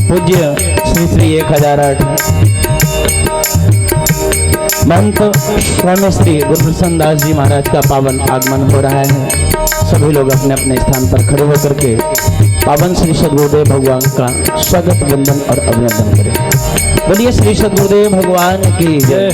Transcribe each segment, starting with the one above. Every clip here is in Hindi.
पूज्य श्री श्री 1008 महंत स्वामी श्री गुरुप्रसाद दास जी महाराज का पावन आगमन हो रहा है। सभी लोग अपने अपने स्थान पर खड़े होकर के पावन श्री सद्गुरुदेव भगवान का स्वागत वंदन और अभिनंदन करें। बोलिए श्री सद्गुरुदेव भगवान की जय।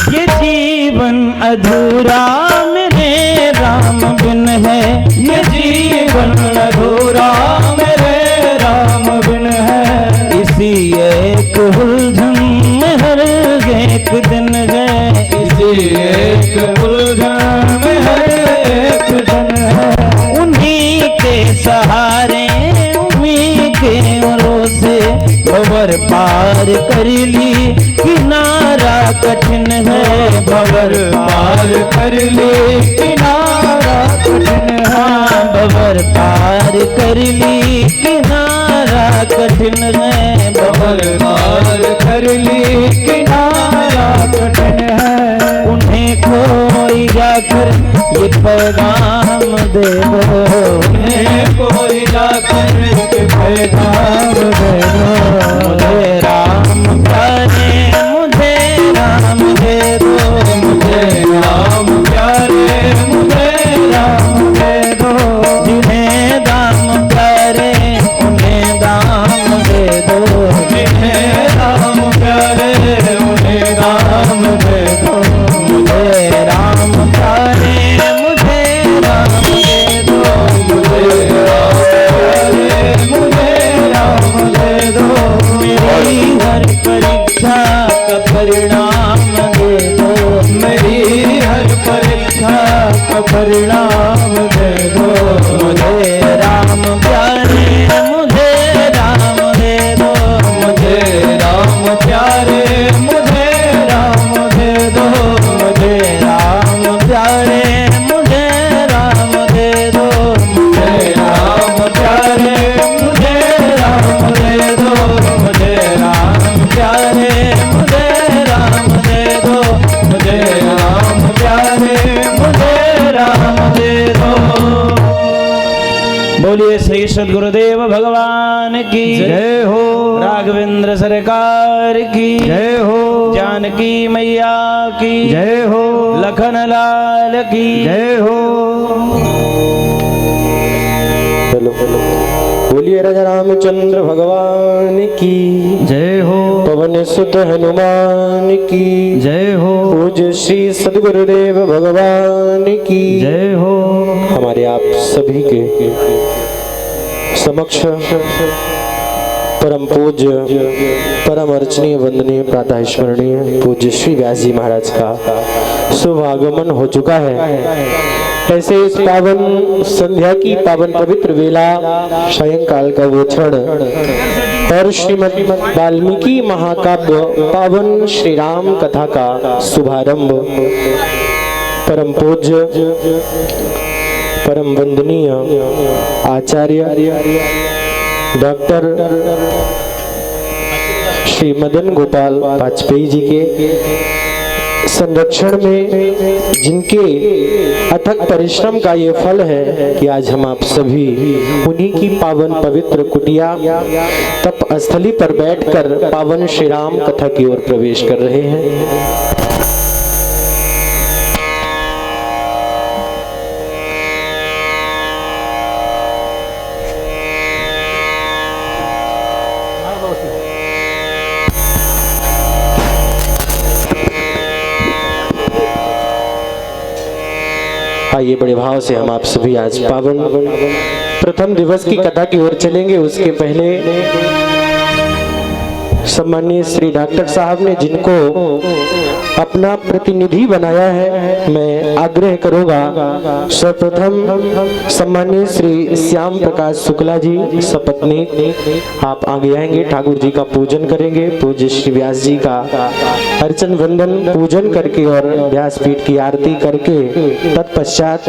ये जीवन अधूरा मेरे राम बिन है, ये जीवन अधूरा मेरे राम बिन है। इसी एक उलझन में हर एक दिन है, इसी एक उलझन में हर एक दिन है। उन्हीं के सहारे उन्हीं के भरोसे भंवर पार कर ली, किनारा कठिन है भंवर पार कर ली, किनारा कठिन है भंवर पार कर ली, किनारा कठिन है भंवर पार कर ली, किनारा कठिन है। उन्हें कोई जाकर ये पैगाम दे दो, उन्हें कोई जाकर ये पैगाम दे दो। मुझे राम प्यारे मुझे राम दे दो, मुझे राम प्यारे मुझे राम दे दो। जिन्हें दाम प्यारे उन्हें दाम दे दो, जिन्हें राम प्यारे उन्हें दाम दे दो। मुझे राम प्यारे मुझे राम दे दो, मुझे राम प्यारे मुझे राम दे दो। मेरी हर परीक्षा का परिणाम दे दो, मेरी हर परीक्षा का परिणाम दे दो। मुझे राम प्यारे मुझे राम दे दो, मुझे राम प्यारे मुझे राम दे दो। मुझे राम प्यारे मुझे राम दे दो, मुझे राम प्यारे मुझे राम दे दो। मुझे राम प्यारे मुझे राम दे दो, मुझे राम प्यारे मुझे राम दे दो। बोलिए श्री सद्गुरुदेव भगवान की जय हो, राघवेंद्र सरकार की जय हो, जानकी मैया की जय हो, लखन लाल की जय हो। बोलिए राजा रामचंद्र भगवान की जय हो, पवन सुत हनुमान की जय हो, पूज्य श्री सद्गुरुदेव भगवान की जय हो। हमारे आप सभी के समक्ष परम पूज्य परम अर्चनीय वंदनीय प्रातः स्मरणीय पूज्य श्री व्यास जी महाराज का शुभ आगमन हो चुका है। ऐसे इस पावन संध्या की पावन पवित्र वेला सायंकाल का वो क्षण और श्रीमद् वाल्मीकि महाकाव्य पावन श्री राम कथा का शुभारंभ परम पूज्य परम वंदनीय आचार्य डॉक्टर श्री मदन गोपाल वाजपेयी जी के संरक्षण में जिनके अथक परिश्रम का ये फल है कि आज हम आप सभी उन्हीं की पावन पवित्र कुटिया तप स्थली पर बैठकर पावन श्री राम कथा की ओर प्रवेश कर रहे हैं। आइए बड़े भाव से हम आप सभी आज पावन प्रथम दिवस की कथा की ओर चलेंगे। उसके पहले सम्माननीय श्री डॉक्टर साहब ने जिनको अपना प्रतिनिधि बनाया है, मैं आग्रह करूंगा सर्वप्रथम सम्माननीय श्री श्याम प्रकाश शुक्ला जी सपत्नी आप आगे आएंगे, ठाकुर जी का पूजन करेंगे, पूज्य श्री व्यास जी का अर्चन वंदन पूजन करके और व्यासपीठ की आरती करके तत्पश्चात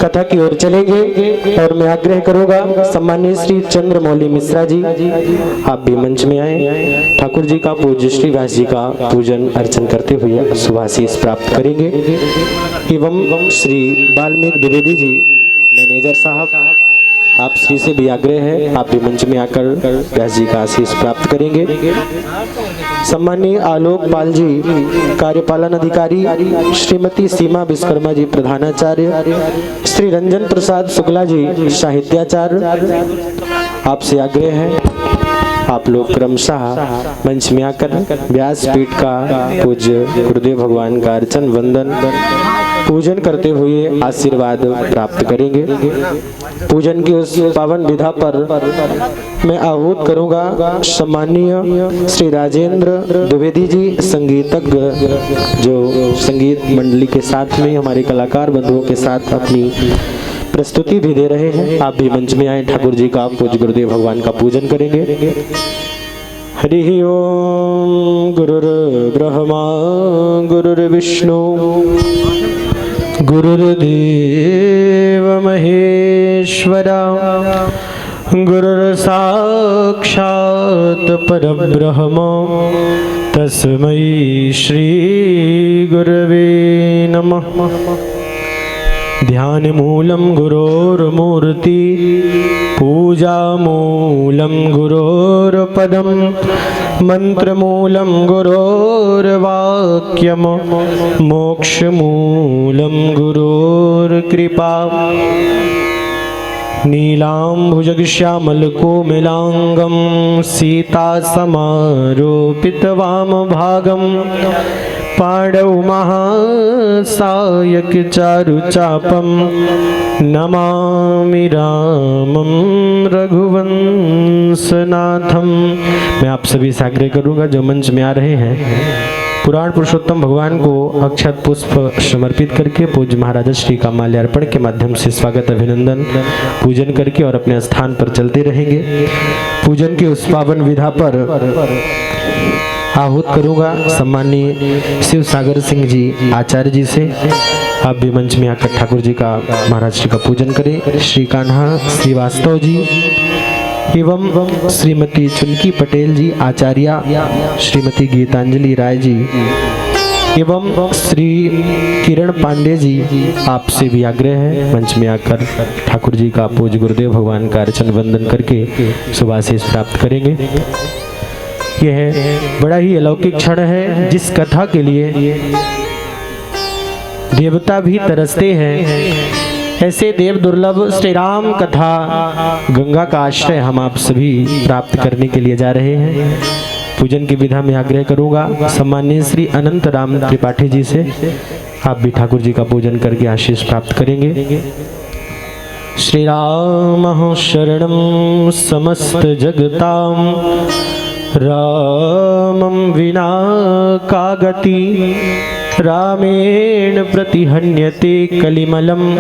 कथा की ओर चलेंगे। और मैं आग्रह करूंगा सम्माननीय श्री चंद्रमौली मिश्रा जी आप भी मंच में आए। ठाकुर जी का पूज्य श्री व्यास जी का पूजन अर्चन करते हुए शुभाशीष प्राप्त करेंगे। एवं श्री वाल्मीकि द्विवेदी जी मैनेजर साहब, आप श्री से भी आग्रह है आप भी मंच में आकर व्यास जी का आशीष प्राप्त करेंगे। सम्माननीय आलोक पाल जी कार्यपालन अधिकारी, श्रीमती सीमा विश्वकर्मा जी प्रधानाचार्य, श्री रंजन प्रसाद शुक्ला जी साहित्याचार्य, आपसे आग्रह है आप लोग क्रमशः मंच में आकर व्यासपीठ का पूज्य गुरुदेव भगवान का अर्चन वंदन पूजन करते हुए आशीर्वाद प्राप्त करेंगे। पूजन की उस पावन विधा पर मैं आहूत करूंगा सम्माननीय श्री राजेंद्र द्विवेदी जी संगीतज्ञ, जो संगीत मंडली के साथ में हमारे कलाकार बंधुओं के साथ अपनी प्रस्तुति भी दे रहे हैं। आप भी मंच में आए, ठाकुर जी का पूज्य गुरुदेव भगवान का पूजन करेंगे। हरि ओम गुरुर्ब्रह्मा गुरुर्विष्णु गुरुर्देव महेश्वरा गुरुर्साक्षात् परब्रह्म तस्मै श्री गुरवे नमः। ध्यान मूलम गुरोर्मूर्ति पूजा मूलम गुरोर्पदम मंत्र मूलम गुरोर्वाक्यम मोक्ष मूलम गुरोर्कृपा। नीलाम्बुजगश्यामलकोमलांगं सीता समारोपित वामभागं पाणौ महासायक चारुचापं नमामि रामं रघुवंशनाथम। मैं आप सभी से आग्रह करूंगा जो मंच में आ रहे हैं पुराण पुरुषोत्तम भगवान को अक्षत पुष्प समर्पित करके पूज्य महाराज श्री का माल्यार्पण के माध्यम से स्वागत अभिनंदन पूजन करके और अपने स्थान पर चलते रहेंगे। पूजन की उस पावन विधा पर आहूत करूंगा सम्माननीय शिव सागर सिंह जी आचार्य जी से। आप भी मंच में आकर ठाकुर जी का महाराज श्री का पूजन करें। श्री कान्हा श्रीवास्तव जी एवं श्रीमती चुनकी पटेल जी आचार्य, श्रीमती गीतांजलि राय जी एवं श्री किरण पांडे जी, आपसे भी आग्रह है मंच में आकर ठाकुर जी का पूज्य गुरुदेव भगवान का अर्चन वंदन करके शुभाशीष प्राप्त करेंगे। यह बड़ा ही अलौकिक क्षण है जिस कथा के लिए देवता भी तरसते हैं। ऐसे देव दुर्लभ श्री राम कथा गंगा का आश्रय हम आप सभी प्राप्त करने के लिए जा रहे हैं। पूजन की विधा में आग्रह करूंगा सम्माननीय श्री अनंत राम त्रिपाठी जी से। आप भी ठाकुर जी का पूजन करके आशीष प्राप्त करेंगे। श्री राम शरणं समस्त जगतां रामं विना का गति रामेण प्रतिहन्यते कलिमलं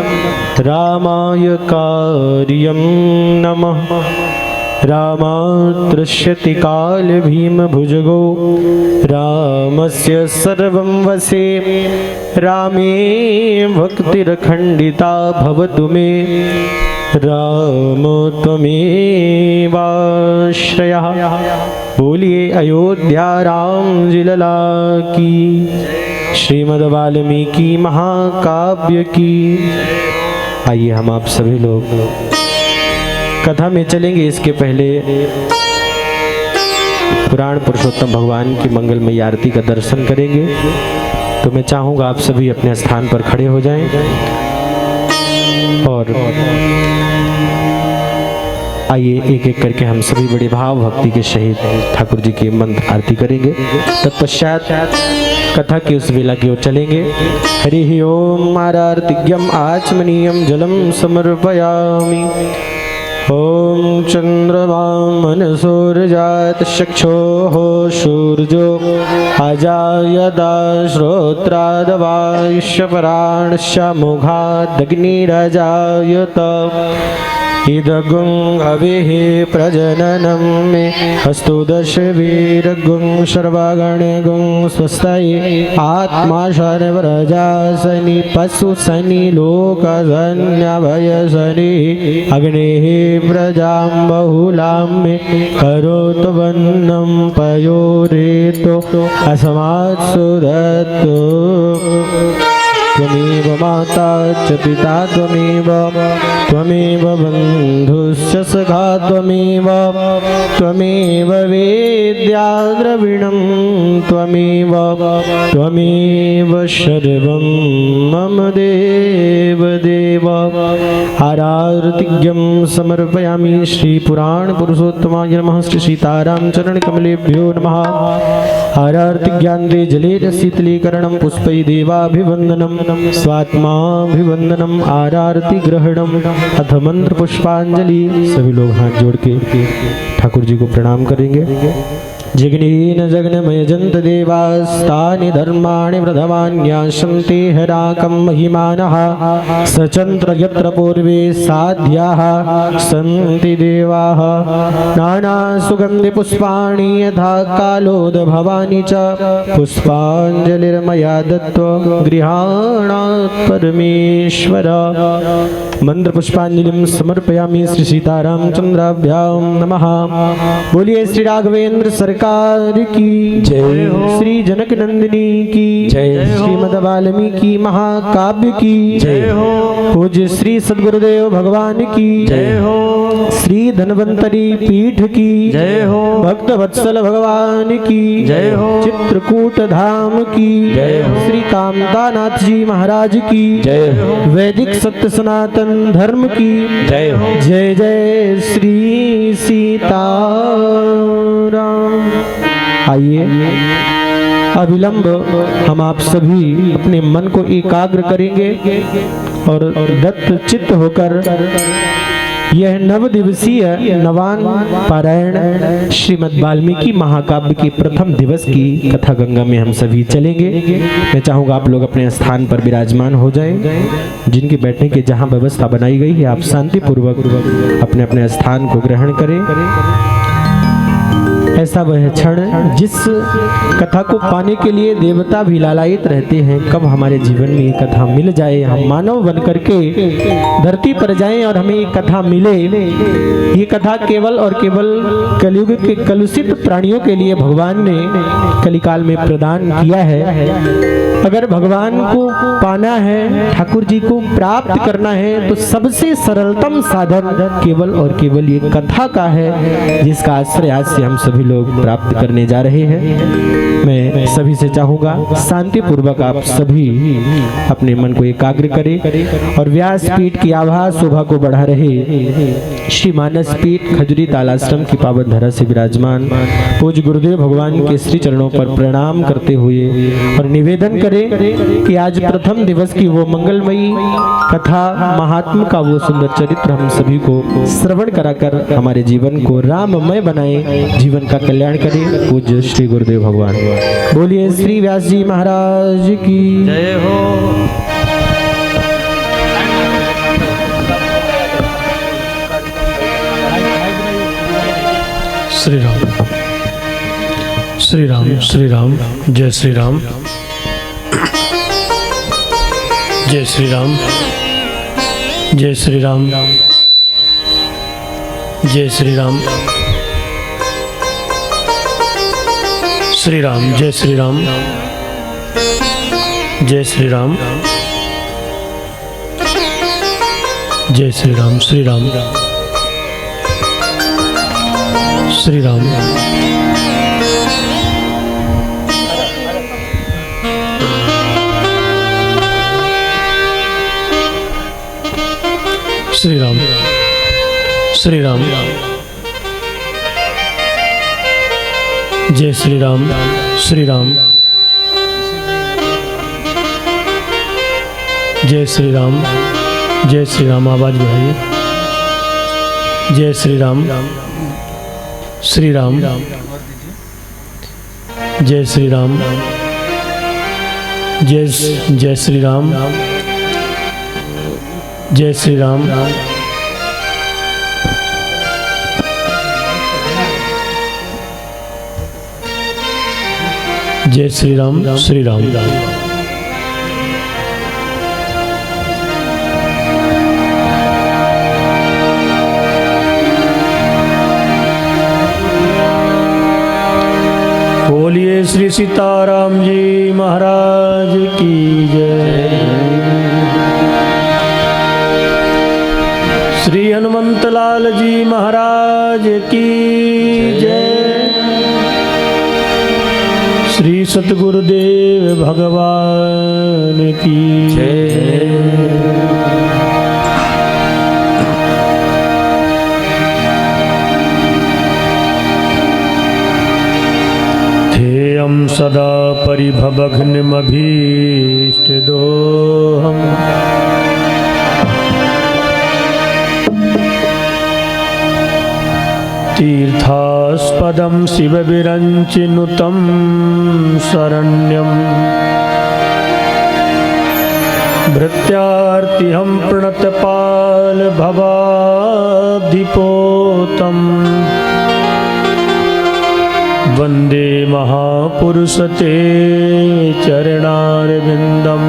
रामाय कार्यं नमः। रामातृष्यति काल भीम भुजगो रामस्य सर्वं वसे रामे भक्तिरखण्डिता भवतु मे राम त्वमेवाश्रयः। बोलिए अयोध्या राम जिलला की, श्रीमद् वाल्मीकि महाकाव्य की। आइए हम आप सभी लोग कथा में चलेंगे। इसके पहले पुराण पुरुषोत्तम भगवान की मंगलमयी आरती का दर्शन करेंगे। तो मैं चाहूँगा आप सभी अपने स्थान पर खड़े हो जाएं और आइए एक एक करके हम सभी बड़े भाव भक्ति के सहित ठाकुर जी की मंत्र आरती करेंगे। तत्पश्चात कथा की उस वेला की ओर चलेंगे। हरि ओम आरार्तिज्ञम आचमनीयम जलम समर्पयामि। ओम चंद्रमा मनसोर्जात चक्षुः सूर्यो अजायदा श्रोत्रादवायुष्य पराणश्च मुखादग्निरजायत इदगुं हविः प्रजननं मे अस्तु दशवीरगुं सर्वगणगुं स्वस्तये आत्मा शर्वरजासनि पशुसनि लोकधन्यभयसनि अग्नेः प्रजां बहुलां मे करोतु वन्नं पयोरेतो अस्मात् सुदत्तु त्वमेव माता च पिता त्वमेव बन्धुश्च सखा त्वमेव वेद्या द्रविणं त्वमेव सर्वं मम देव आरार्तिज्ञं समर्पयामि श्री पुराण पुरुषोत्तमाय नमः श्री सीताराम चरण कमलेभ्यो नमः आरार्तिज्ञान्ते जलेन शीतलीकरणं पुष्पै देवाभिवन्दनं स्वात्माभिवन्दनम् आरारती ग्रहणम अथ मंत्र पुष्पांजलि। सभी लोग हाथ जोड़ के ठाकुर जी को प्रणाम करेंगे। जिग्नेन जग्नमय जंत देवास्तानि धर्माणि वृधमान्यासन्ते हराकं महिमानः सचन्द्र यत्र पूर्वे साध्याः सन्ति देवाः नाना सुगन्धि पुष्पाणि यथा कालोद्भवानि च पुष्पाञ्जलिर्मया दत्त्वा गृहाणात् परमेश्वर। मंत्र पुष्पांजलिं समर्पयामि श्री सीतारामचंद्राभ्यां नमः। बोलिए श्री राघवेंद्र सरकार की जय हो, श्री जनक नंदिनी की जय हो, श्रीमद् वाल्मीकि महाकाव्य की जय हो, पूज्य श्री सद्गुरुदेव भगवान की जय हो, श्री धन्वंतरी पीठ की जय हो, भक्त वत्सल भगवान की जय हो, चित्रकूट धाम की जय हो, श्री कामतानाथ जी महाराज की जय हो, वैदिक सत्य सनातन धर्म की जय हो। जय जय श्री सीताराम। आइए अविलंब हम आप सभी अपने मन को एकाग्र करेंगे और दत्त चित्त होकर यह नव दिवसीय नवान पारायण श्रीमद् वाल्मीकि महाकाव्य के प्रथम दिवस की कथा गंगा में हम सभी चलेंगे। मैं चाहूंगा आप लोग अपने स्थान पर विराजमान हो जाएं। जिनके बैठने की जहां व्यवस्था बनाई गई है आप शांति पूर्वक अपने अपने स्थान को ग्रहण करें। ऐसा वह क्षण जिस कथा को पाने के लिए देवता भी लालायित रहते हैं, कब हमारे जीवन में ये कथा मिल जाए, हम मानव बन करके धरती पर जाएं और हमें ये कथा मिले। ये कथा केवल और केवल कलयुग के कलुषित प्राणियों के लिए भगवान ने कलिकाल में प्रदान किया है। अगर भगवान को पाना है, ठाकुर जी को प्राप्त करना है, तो सबसे सरलतम साधन केवल और केवल ये कथा का है, जिसका आश्रय आज से हम सभी लोग प्राप्त करने जा रहे हैं। मैं सभी से चाहूंगा शांति पूर्वक आप सभी अपने मन को एकाग्र करें और व्यासपीठ की आभा शोभा को बढ़ा रहे श्री मानस पीठ खजुरी तालाश्रम की पावन धरा से विराजमान पूज्य गुरुदेव भगवान के श्री चरणों पर प्रणाम करते हुए और निवेदन करें कि आज प्रथम दिवस की वो मंगलमयी कथा महात्मा का वो सुंदर चरित्र हम सभी को श्रवण कराकर हमारे जीवन को राममय बनाए, जीवन का कल्याण करें। पूज्य श्री गुरुदेव भगवान। बोलिए श्री व्यास जी महाराज की जय हो। श्री राम श्री राम श्री राम। जय श्री राम जय श्री राम जय श्री राम जय श्री राम श्री राम जय श्री राम जय श्री राम जय श्री राम श्री राम श्री राम श्री राम श्री राम जय श्री राम श्री राम जय श्री राम जय श्री राम। आवाज बढ़ाइए। जय श्री राम श्री राम जय श्री राम जय श्री राम जय श्री राम जय श्री राम श्री राम। बोलिए श्री सीताराम जी महाराज की जय। श्री हनुमंत लाल जी महाराज की जय। श्री सतगुरुदेव भगवान की जय। ध्येयं सदा परिभवघ्नमभीष्टदोहम् तीर्थास्पदं शिवविरञ्चिनुतं शरण्यम् भृत्यार्तिहं प्रणतपालभवाब्धिपोतम् वन्दे महापुरुषते चरणारविन्दम्।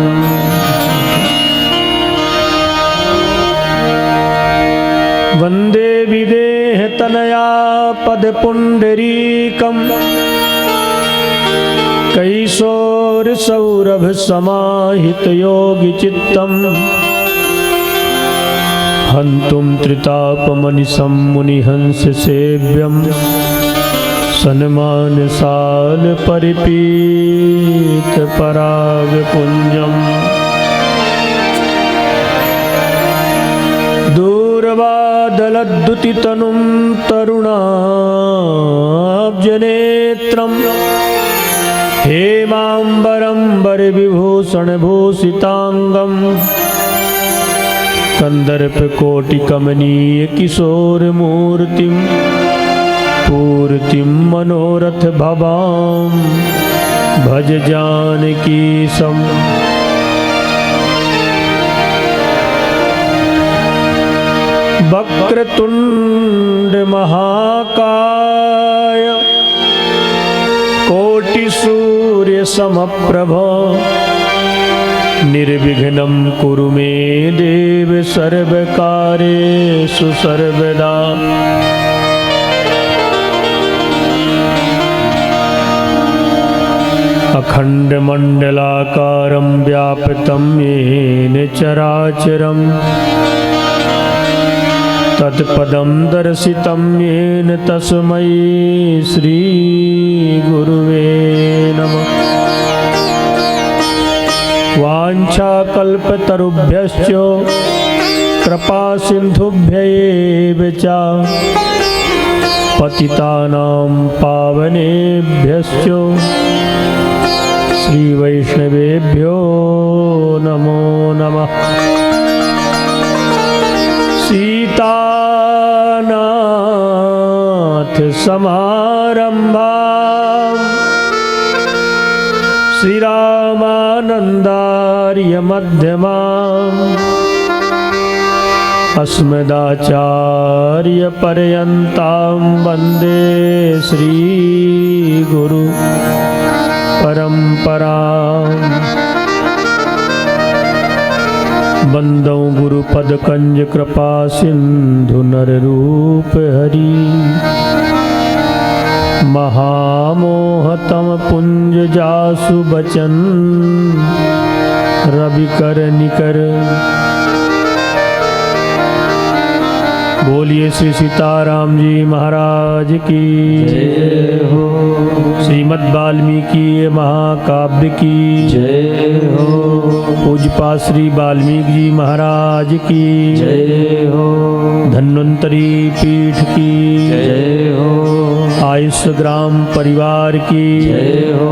वन्दे विदेहतनया पदपुण्डरीकम् कैशोरसौरभसमाहितयोगिचित्तम् हन्तुं त्रितापमनिशं मुनिहंससेव्यम् सन्मानसाल परिपीत परागपुञ्जम्। दूरवादलद्युतितनुं तरुणाब्जनेत्रम् हेमाम्बरं वरविभूषणभूषिताङ्गम् कन्दर्पकोटिकमनीयकिशोरमूर्तिम् पूर्तिं मनोरथ भवां भज जानकीशम्। वक्रतुण्ड महाकाय कोटिसूर्य समप्रभ निर्विघ्नं कुरु मे देव सर्वकार्येषु सर्वदा। अखण्डमण्डलाकारं व्याप्तं येन चराचरं तत्पदं दर्शितं येन तस्मै श्रीगुरुवे नमः। वाञ्छाकल्पतरुभ्यश्च कृपासिन्धुभ्यैव च पतितानां पावनेभ्यश्च श्रीवैष्णवेभ्यो नमो नमः। सीतानाथ समारम्भां श्रीरामानन्दार्य मध्यमाम् अस्मदाचार्यपर्यन्तां वन्दे श्रीगुरु परम्पराम्। वन्दौ गुरुपदकंज कृपा सिंधु नररूप हरि महामोहतम पुंज जासु बचन रविकर निकर। बोलिए श्री सीताराम जी महाराज की जय हो। श्रीमद् वाल्मीकि महाकाव्य की जय हो। पूज्यपाद श्री वाल्मीकि जी महाराज की जय हो। धन्वंतरी पीठ की जय हो। आयुष्य ग्राम परिवार की जय हो।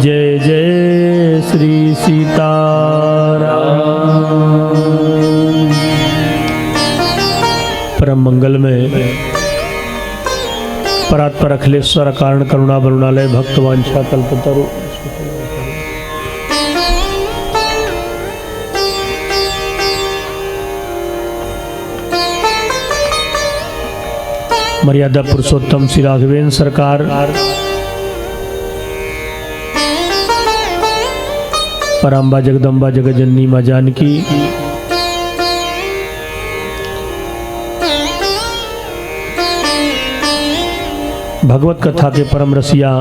जय जय श्री सीताराम। परम मंगल में परात्पर अखिलेश्वर कारण करुणा बरुणालय भक्तवांछा कल्पतरु मर्यादा पुरुषोत्तम श्री राघवेंद्र सरकार पराम्बा जगदम्बा जगजननी माँ जानकी, भगवत कथा के परम रसिया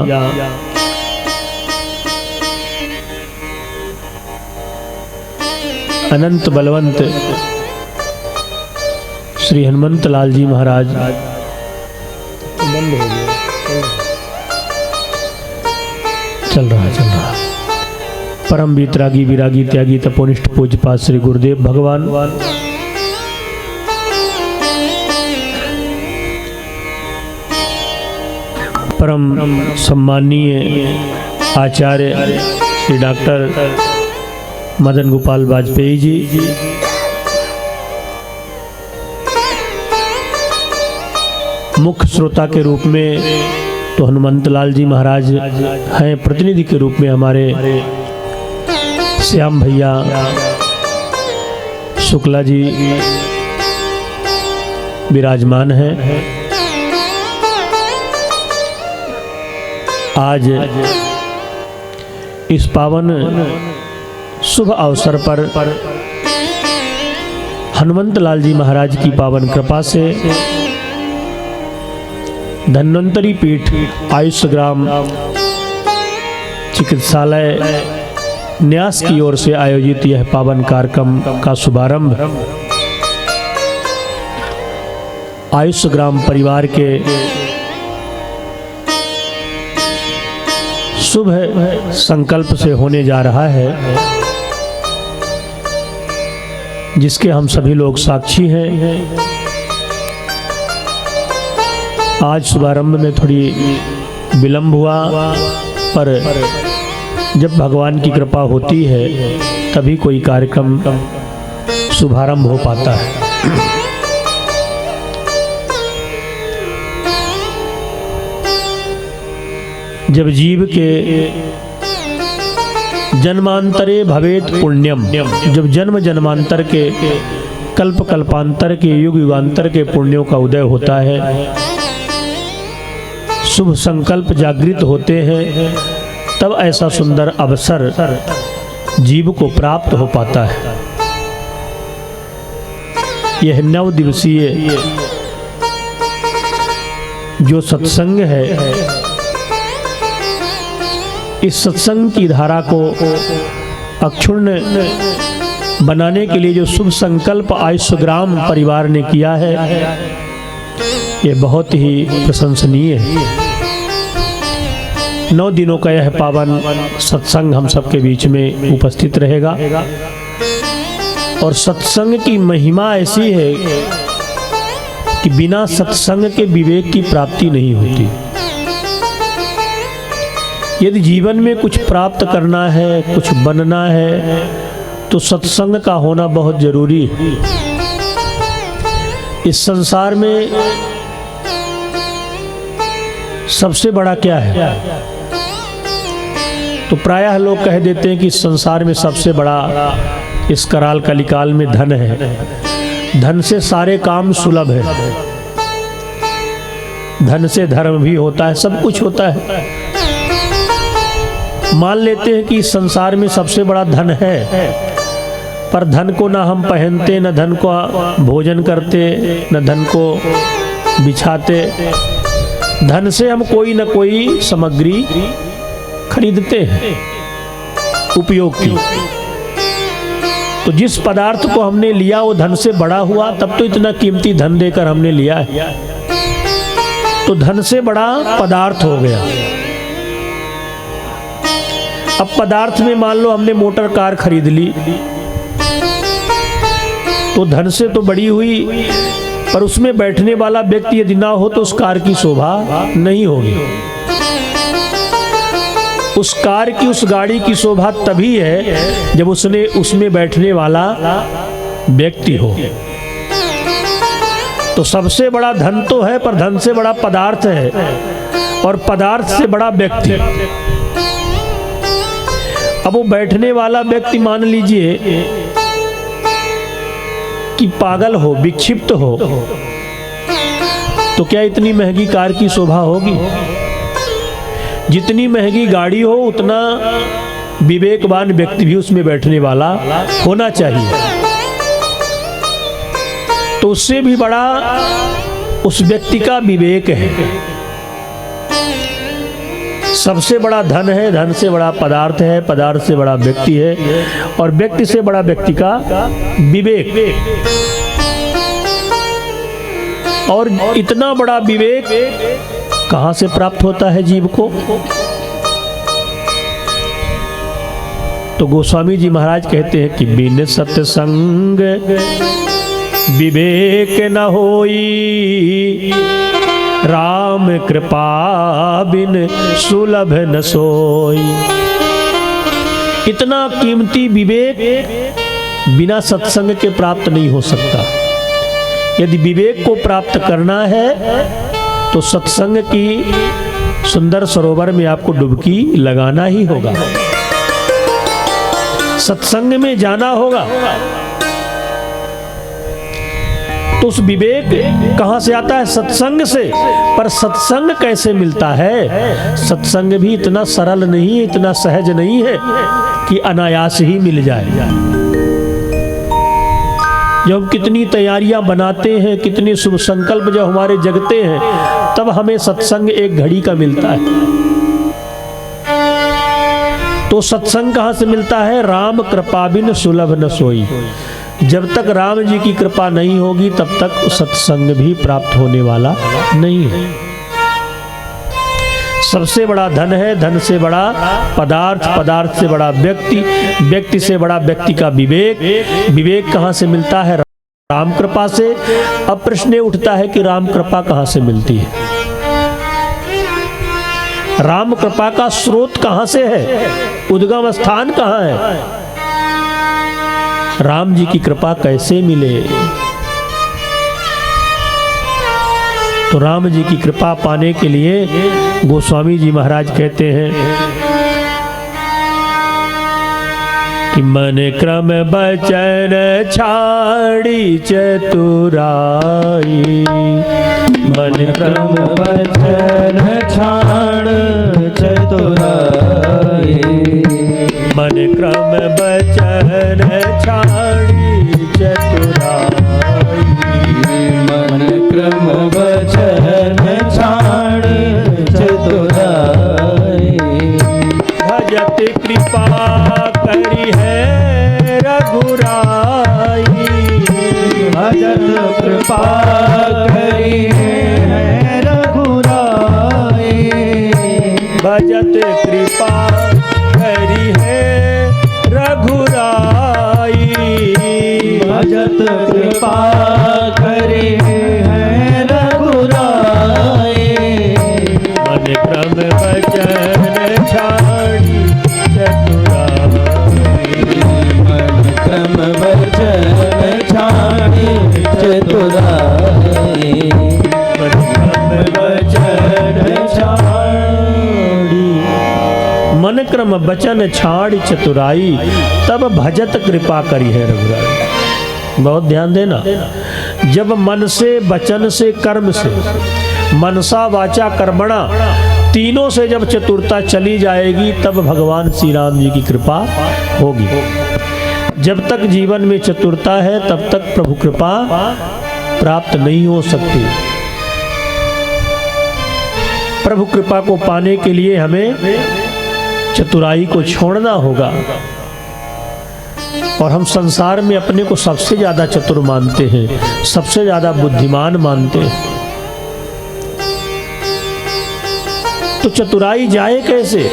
अनंत बलवंत श्री हनुमंत लाल जी महाराज, बंद हो गया, चल रहा परम वितरागी विरागी त्यागी तपोनिष्ठ पूज्यपाद श्री गुरुदेव भगवान परम सम्मानीय आचार्य श्री डॉक्टर मदन गोपाल वाजपेयी जी, मुख्य श्रोता के रूप में तो हनुमंत लाल जी महाराज हैं, प्रतिनिधि के रूप में हमारे श्याम भैया शुक्ला जी विराजमान हैं। आज इस पावन शुभ अवसर पर हनुमंत लाल जी महाराज की पावन कृपा से धन्वंतरी पीठ आयुष ग्राम चिकित्सालय न्यास की ओर से आयोजित यह पावन कार्यक्रम का शुभारंभ आयुष ग्राम परिवार के शुभ संकल्प से होने जा रहा है, जिसके हम सभी लोग साक्षी हैं। आज शुभारंभ में थोड़ी विलंब हुआ, पर जब भगवान की कृपा होती है तभी कोई कार्यक्रम शुभारंभ हो पाता है। जब जीव के जन्मांतरे भवेत पुण्यम, जब जन्म जन्मांतर के कल्प कल्पांतर के युग युगांतर के पुण्यों का उदय होता है, शुभ संकल्प जागृत होते हैं, तब ऐसा सुंदर अवसर जीव को प्राप्त हो पाता है। यह 9 दिवसीय जो सत्संग है, इस सत्संग की धारा को अक्षुण्ण बनाने के लिए जो शुभ संकल्प आयुष ग्राम परिवार ने किया है, ये बहुत ही प्रशंसनीय है। 9 दिनों का यह पावन सत्संग हम सबके बीच में उपस्थित रहेगा और सत्संग की महिमा ऐसी है कि बिना सत्संग के विवेक की प्राप्ति नहीं होती। यदि जीवन में कुछ प्राप्त करना है, कुछ बनना है, तो सत्संग का होना बहुत जरूरी है। इस संसार में सबसे बड़ा क्या है? तो प्रायः लोग कह देते हैं कि इस संसार में सबसे बड़ा इस कराल कलिकाल में धन है। धन से सारे काम सुलभ है, धन से धर्म भी होता है, सब कुछ होता है। मान लेते हैं कि इस संसार में सबसे बड़ा धन है, पर धन को ना हम पहनते, न धन को भोजन करते, न धन को बिछाते। धन से हम कोई न कोई सामग्री खरीदते हैं उपयोग की। तो जिस पदार्थ को हमने लिया वो धन से बड़ा हुआ, तब तो इतना कीमती धन देकर हमने लिया है, तो धन से बड़ा पदार्थ हो गया। अब पदार्थ में मान लो हमने मोटर कार खरीद ली, तो धन से तो बड़ी हुई, पर उसमें बैठने वाला व्यक्ति यदि ना हो तो उस कार की शोभा नहीं होगी। उस कार की, उस गाड़ी की शोभा तभी है जब उसमें बैठने वाला व्यक्ति हो। तो सबसे बड़ा धन तो है, पर धन से बड़ा पदार्थ है, और पदार्थ से बड़ा व्यक्ति। अब वो बैठने वाला व्यक्ति मान लीजिए कि पागल हो, विक्षिप्त हो, तो क्या इतनी महंगी कार की शोभा होगी? जितनी महंगी गाड़ी हो उतना विवेकवान व्यक्ति भी उसमें बैठने वाला होना चाहिए। तो उससे भी बड़ा उस व्यक्ति का विवेक है। सबसे बड़ा धन है, धन से बड़ा पदार्थ है, पदार्थ से बड़ा व्यक्ति है, और व्यक्ति से बड़ा व्यक्ति का विवेक। और इतना बड़ा विवेक कहां से प्राप्त होता है जीव को? तो गोस्वामी जी महाराज कहते हैं कि बिन सत्संग विवेक न होई, राम कृपा बिन सुलभ न सोई। इतना कीमती विवेक बिना सत्संग के प्राप्त नहीं हो सकता। यदि विवेक को प्राप्त करना है तो सत्संग की सुंदर सरोवर में आपको डुबकी लगाना ही होगा, सत्संग में जाना होगा। तो उस विवेक कहां से आता है? सत्संग से। पर सत्संग कैसे मिलता है? सत्संग भी इतना सरल नहीं है, इतना सहज नहीं है कि अनायास ही मिल जाए। जब हम कितनी तैयारियां बनाते हैं, कितने शुभ संकल्प जब हमारे जगते हैं, तब हमें सत्संग एक घड़ी का मिलता है। तो सत्संग कहां से मिलता है? राम कृपा बिन सुलभ न सोई। जब तक राम जी की कृपा नहीं होगी तब तक सत्संग भी प्राप्त होने वाला नहीं है। सबसे बड़ा धन है, धन से बड़ा पदार्थ, पदार्थ से बड़ा व्यक्ति, व्यक्ति से बड़ा व्यक्ति का विवेक। विवेक कहां से मिलता है? राम कृपा से। अब प्रश्न उठता है कि राम कृपा कहां से मिलती है? राम कृपा का स्रोत कहां से है? उद्गम स्थान कहां है? राम जी की कृपा कैसे मिले? तो राम जी की कृपा पाने के लिए गोस्वामी जी महाराज कहते हैं कि मन क्रम बचन छाड़ी चतुराई, मन क्रम बचन छाड़ चतुराई, मन क्रम बचन छाड़ी चतुराई, मन क्रम बचन छाड़ चतुराई। भजत कृपा करी है रघुराई, भजत कृपा करी है रघुराई, भजत कृपा करी है रघुराई, भजत कृपा करी है रघुराई। मन क्रम बचन छाड़ी चतुराई, मन क्रम बचन छाड़ी चतुराई, मन क्रम बचन छाड़ी, मन क्रम बचन छाड़ चतुराई, तब भजत कृपा करी है रघुराई। बहुत ध्यान देना, जब मन से, वचन से, कर्म से, मनसा वाचा कर्मणा, तीनों से जब चतुरता चली जाएगी तब भगवान श्री राम जी की कृपा होगी। जब तक जीवन में चतुरता है तब तक प्रभु कृपा प्राप्त नहीं हो सकती। प्रभु कृपा को पाने के लिए हमें चतुराई को छोड़ना होगा। और हम संसार में अपने को सबसे ज्यादा चतुर मानते हैं, सबसे ज्यादा बुद्धिमान मानते हैं। तो चतुराई जाए कैसे?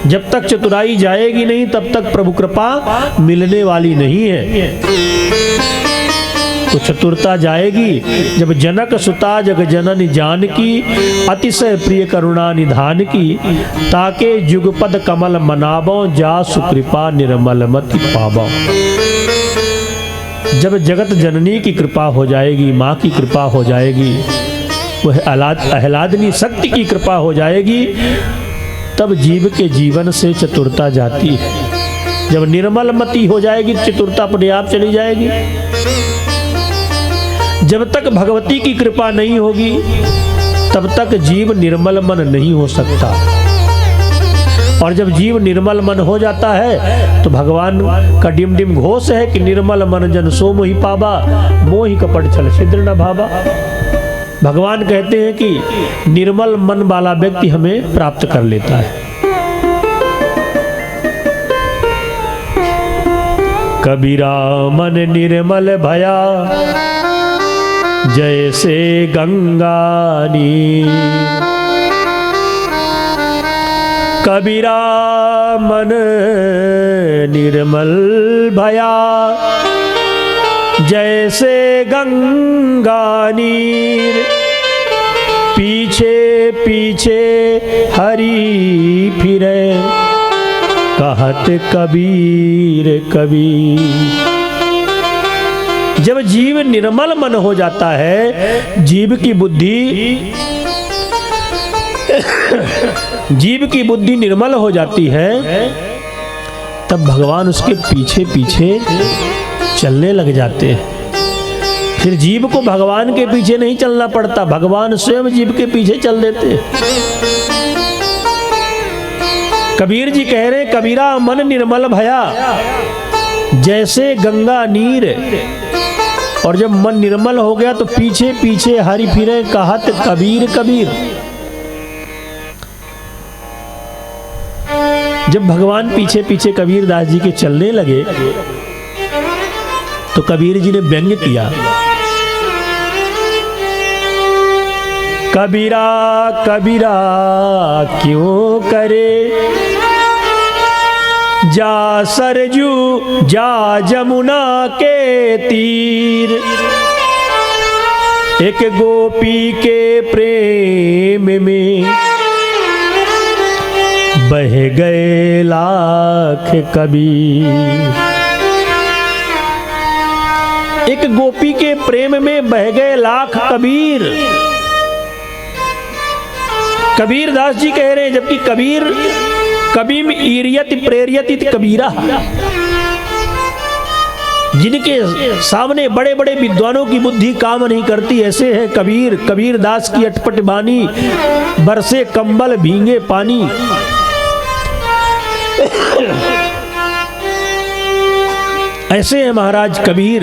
जब तक चतुराई जाएगी नहीं तब तक प्रभु कृपा मिलने वाली नहीं है। तो चतुरता जाएगी जब जनक सुता जग जननी जानकी, अतिशय प्रिय करुणा निधान की, ताके जुगपद कमल मनाबो, जा सुकृपा निर्मल मति पाबो। जब जगत जननी की कृपा हो जाएगी, माँ की कृपा हो जाएगी, वह आह्लादनी शक्ति की कृपा हो जाएगी, तब जीव के जीवन से चतुरता जाती है। जब निर्मल मति हो जाएगी चतुरता अपने आप चली जाएगी। जब तक भगवती की कृपा नहीं होगी तब तक जीव निर्मल मन नहीं हो सकता। और जब जीव निर्मल मन हो जाता है तो भगवान का डिम डिम घोष है कि निर्मल मन जन सो मोहि पावा, मोहि कपट छल छिद्र न भावा। भगवान कहते हैं कि निर्मल मन वाला व्यक्ति हमें प्राप्त कर लेता है। कबीरा मन निर्मल भया, जैसे गंगा नीर। कबीरा मन निर्मल भया, जैसे गंगा नीर। पीछे पीछे हरि फिरे, कहत कबीर कबीर। जब जीव निर्मल मन हो जाता है, जीव की बुद्धि निर्मल हो जाती है, तब भगवान उसके पीछे पीछे चलने लग जाते हैं। फिर जीव को भगवान के पीछे नहीं चलना पड़ता, भगवान स्वयं जीव के पीछे चल देते हैं। कबीर जी कह रहे, कबीरा मन निर्मल भया, जैसे गंगा नीर। और जब मन निर्मल हो गया तो पीछे पीछे हरि फिरे, कहत कबीर कबीर। जब भगवान पीछे पीछे कबीर दास जी के चलने लगे तो कबीर जी ने व्यंग किया, कबीरा कबीरा क्यों करे, जा सरजू जा जमुना के तीर। एक गोपी के प्रेम में बह गए लाख कबीर। एक गोपी के प्रेम में बह गए लाख कबीर। कबीर दास जी कह रहे हैं, जबकि कबीर कबीम ईरियति प्रेरियति कबीरा, जिनके सामने बड़े बड़े विद्वानों की बुद्धि काम नहीं करती, ऐसे हैं कबीर। कबीर दास की अटपट बानी, बरसे कंबल भींगे पानी। ऐसे हैं महाराज कबीर।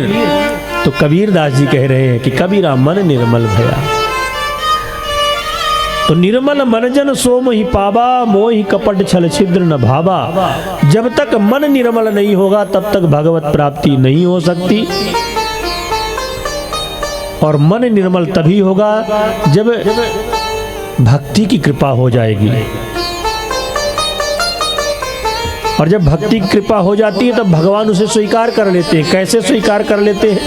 तो कबीर दास जी कह रहे हैं कि कबीरा मन निर्मल भया। तो निर्मल मन जन सो मोहि पावा, मोहि कपट छल छिद्र न भावा। जब तक मन निर्मल नहीं होगा तब तक भगवत प्राप्ति नहीं हो सकती। और मन निर्मल तभी होगा जब भक्ति की कृपा हो जाएगी। और जब भक्ति की कृपा हो जाती है तब भगवान उसे स्वीकार कर लेते हैं। कैसे स्वीकार कर लेते हैं?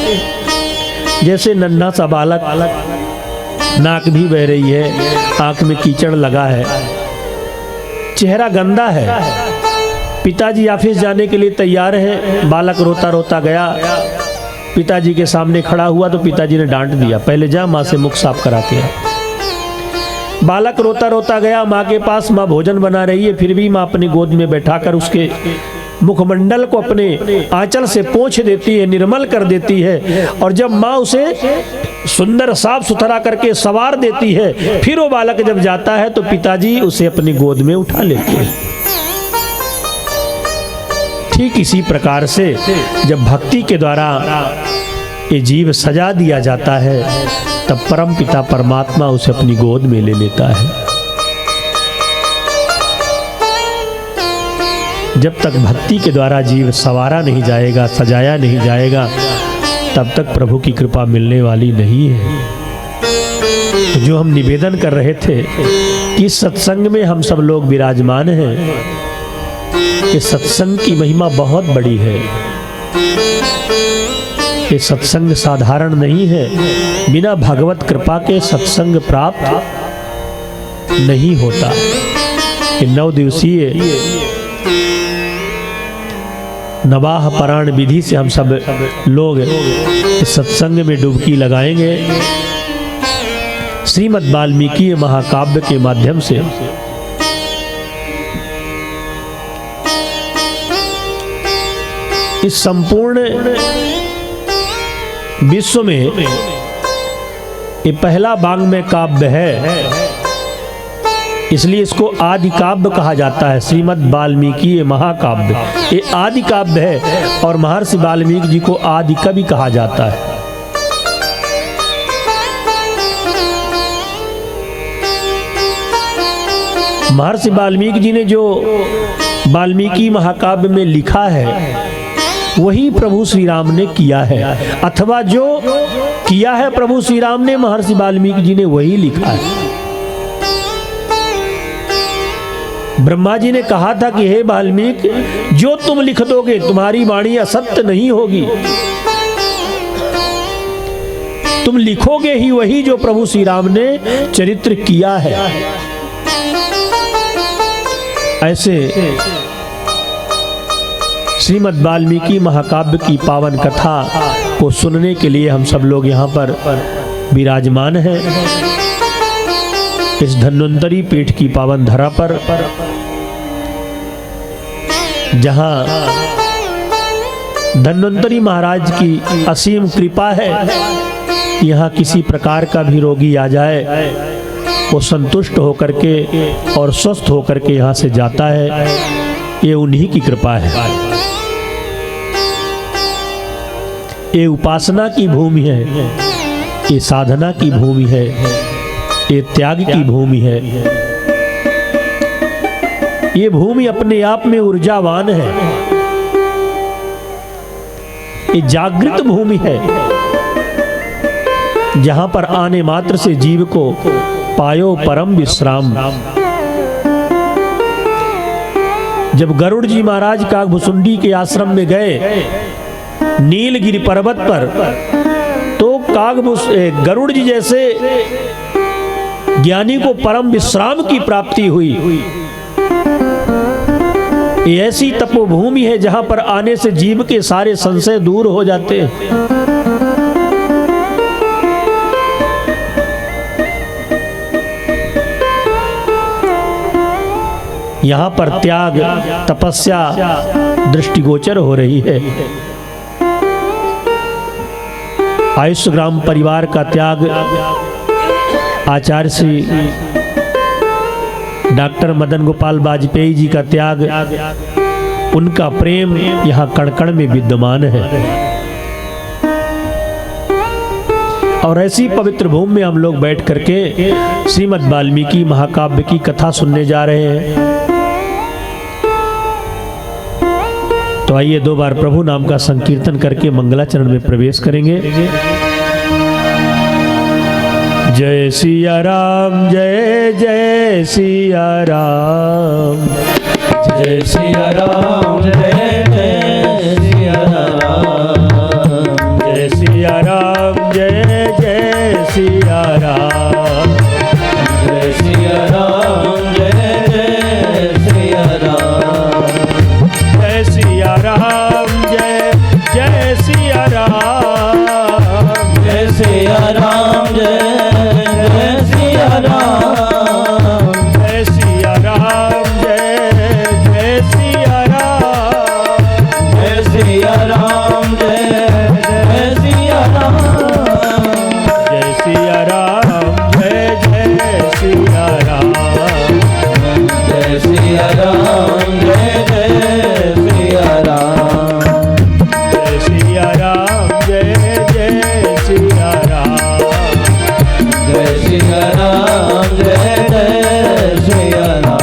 जैसे नन्हा सा बालक, नाक भी बह रही है, आंख में कीचड़ लगा है, चेहरा गंदा है, पिताजी ऑफिस जाने के लिए तैयार है, बालक रोता रोता गया, पिताजी के सामने खड़ा हुआ तो पिताजी ने डांट दिया, पहले जा माँ से मुख साफ कराते हैं। बालक रोता रोता गया माँ के पास, माँ भोजन बना रही है, फिर भी माँ अपनी गोद में बैठाकर उसके मुखमंडल को अपने आंचल से पोंछ देती है, निर्मल कर देती है। और जब माँ उसे सुंदर साफ सुथरा करके सवार देती है, फिर वो बालक जब जाता है तो पिताजी उसे अपनी गोद में उठा लेते हैं। ठीक इसी प्रकार से जब भक्ति के द्वारा ये जीव सजा दिया जाता है तब परम पिता परमात्मा उसे अपनी गोद में ले लेता है। जब तक भक्ति के द्वारा जीव सवारा नहीं जाएगा, सजाया नहीं जाएगा, तब तक प्रभु की कृपा मिलने वाली नहीं है। तो जो हम निवेदन कर रहे थे कि सत्संग में हम सब लोग विराजमान हैं, ये सत्संग की महिमा बहुत बड़ी है। ये सत्संग साधारण नहीं है। बिना भगवत कृपा के सत्संग प्राप्त नहीं होता। ये 9 दिवसीय नवाह पराण विधि से हम सब लोग इस सत्संग में डुबकी लगाएंगे। श्रीमद् वाल्मीकि महाकाव्य के माध्यम से इस संपूर्ण विश्व में ये पहला वाङ्मय काव्य है। इसलिए इसको आदि काव्य कहा जाता है। श्रीमद् वाल्मीकि ये महाकाव्य, ये आदि काव्य है और महर्षि वाल्मीकि जी को आदि कवि कहा जाता है। महर्षि वाल्मीकि जी ने जो वाल्मीकि महाकाव्य में लिखा है वही प्रभु श्री राम ने किया है, अथवा जो किया है प्रभु श्री राम ने, महर्षि वाल्मीकि जी ने वही लिखा है। ब्रह्मा जी ने कहा था कि हे वाल्मीकि, जो तुम लिख दोगे तुम्हारी वाणी असत्य नहीं होगी, तुम लिखोगे ही वही जो प्रभु श्री राम ने चरित्र किया है। ऐसे श्रीमद् वाल्मीकि महाकाव्य की पावन कथा को सुनने के लिए हम सब लोग यहाँ पर विराजमान हैं। इस धन्वंतरी पीठ की पावन धरा पर, जहाँ धन्वंतरी महाराज की असीम कृपा है, यहाँ किसी प्रकार का भी रोगी आ जाए वो संतुष्ट होकर के और स्वस्थ होकर के यहाँ से जाता है। ये उन्हीं की कृपा है। ये उपासना की भूमि है, ये साधना की भूमि है, ये त्याग की भूमि है। ये भूमि अपने आप में ऊर्जावान है, ये जागृत भूमि है, जहां पर आने मात्र से जीव को पायो परम विश्राम। जब गरुड़ जी महाराज कागभुसुंडी के आश्रम में गए नीलगिरि पर्वत पर, तो गरुड़ जी जैसे ज्ञानी को परम विश्राम की प्राप्ति हुई। ये ऐसी तपोभूमि है जहां पर आने से जीव के सारे संशय दूर हो जाते हैं। यहां पर त्याग, तपस्या दृष्टिगोचर हो रही है। आयुष ग्राम परिवार का त्याग, आचार्य श्री डॉक्टर मदन गोपाल वाजपेयी जी का त्याग, उनका प्रेम यहाँ कण कण में विद्यमान है। और ऐसी पवित्र भूमि में हम लोग बैठ करके श्रीमद् वाल्मीकि महाकाव्य की कथा सुनने जा रहे हैं। तो आइए दो बार प्रभु नाम का संकीर्तन करके मंगलाचरण में प्रवेश करेंगे। जय सिया राम, जय जय सिया राम, जय सिया राम, जय जय सिया राम, जय सिया राम, जय जय सिया राम, जय सिया राम, जय जय सिया राम, जय सिया राम, जय जय सिया राम, जय सिया राम, जय जय सिया राम, जय सिया राम, जय जय सिया राम, जय सिया राम, जय जय सिया राम, जय सिया राम, जय जय सिया राम, जय सिया राम, जय जय सिया राम, जय सिया राम, जय जय सिया राम, जय सिया राम, जय जय सिया राम।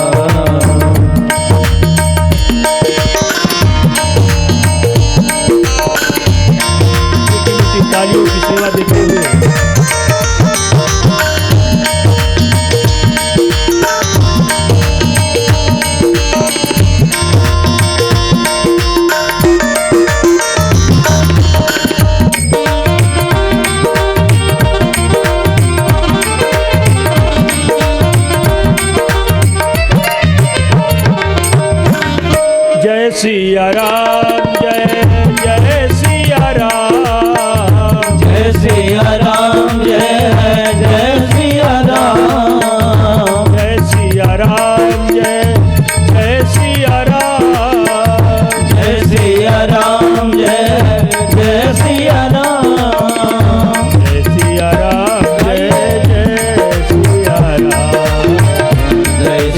मीठी तालियों की सेवा देते हुए जय सिया राम, जय जय सिया राम, जय सिया राम, जय जय सिया राम, जय सिया राम, जय जय सिया राम, जय सिया राम, जय जय सिया राम, जय सिया राम, जय जय सिया राम, जय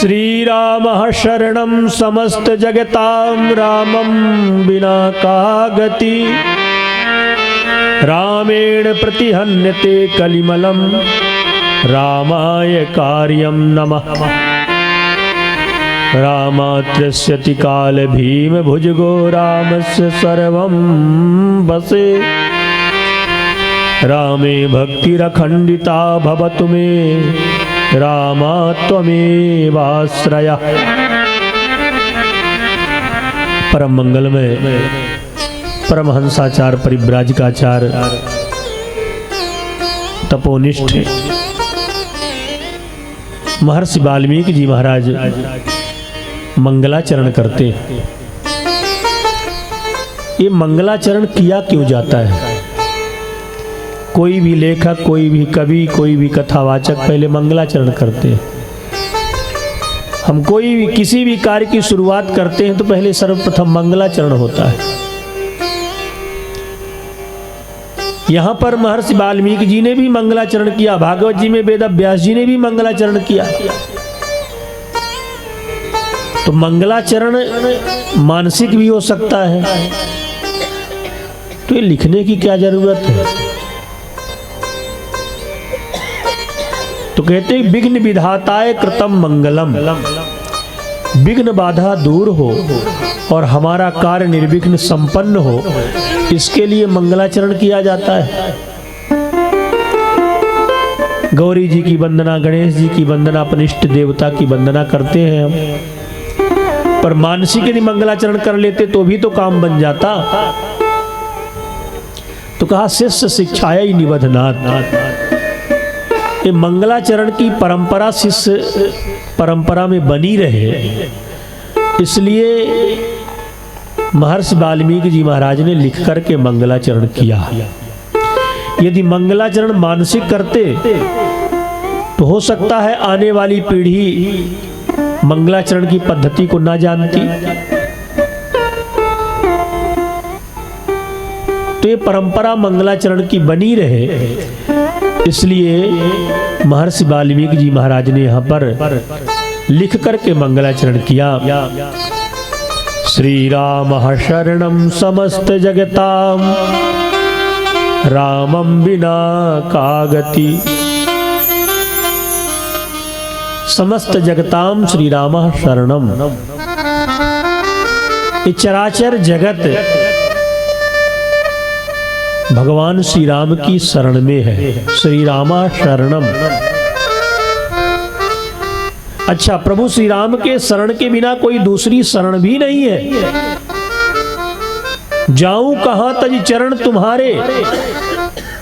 श्री राम शरणं समस्त जगतां रामं विना का गति रामेण प्रतिहन्यते कलिमलं रामाय कार्यं नमः रामात्रस्यति काल भीम भुजगो रामस्य सर्वं वसे रामे भक्तिरखण्डिता भवतु मे रामा त्वमेवाश्रयः। परम मंगलमय परमहंसाचार परिव्राजकाचार तपोनिष्ठ महर्षि वाल्मीकि जी महाराज मंगलाचरण करते हैं। ये मंगलाचरण किया क्यों जाता है? कोई भी लेखक, कोई भी कवि, कोई भी कथावाचक पहले मंगलाचरण करते हैं। हम कोई भी किसी भी कार्य की शुरुआत करते हैं तो पहले सर्वप्रथम मंगलाचरण होता है। यहाँ पर महर्षि वाल्मीकि जी ने भी मंगलाचरण किया, भागवत जी में वेद व्यास जी ने भी मंगलाचरण किया। तो मंगलाचरण मानसिक भी हो सकता है, तो ये लिखने की क्या जरूरत है? तो कहते हैं विघ्न विधाताय कृतम मंगलम, विघ्न बाधा दूर हो और हमारा कार्य निर्विघ्न संपन्न हो, इसके लिए मंगलाचरण किया जाता है। गौरी जी की वंदना, गणेश जी की वंदना, अपने इष्ट देवता की वंदना करते हैं हम, पर मानसिक यदि मंगलाचरण कर लेते तो भी तो काम बन जाता। तो कहा शिष्य शिक्षाया निबधनात्, ये मंगलाचरण की परंपरा शिष्य परंपरा में बनी रहे, इसलिए महर्षि वाल्मीकि जी महाराज ने लिख करके मंगलाचरण किया। यदि मंगलाचरण मानसिक करते तो हो सकता है आने वाली पीढ़ी मंगलाचरण की पद्धति को ना जानती। तो ये परंपरा मंगलाचरण की बनी रहे, इसलिए महर्षि वाल्मीकि जी महाराज ने यहाँ पर लिख करके मंगलाचरण किया। श्री राम शरणं समस्त जगतां रामं विना का गति। समस्त जगतां श्री राम शरणम, ये चराचर जगत भगवान श्री राम की शरण में है। श्री रामा शरणम। अच्छा, प्रभु श्री राम के शरण के बिना कोई दूसरी शरण भी नहीं है। जाऊं कहां तज चरण तुम्हारे,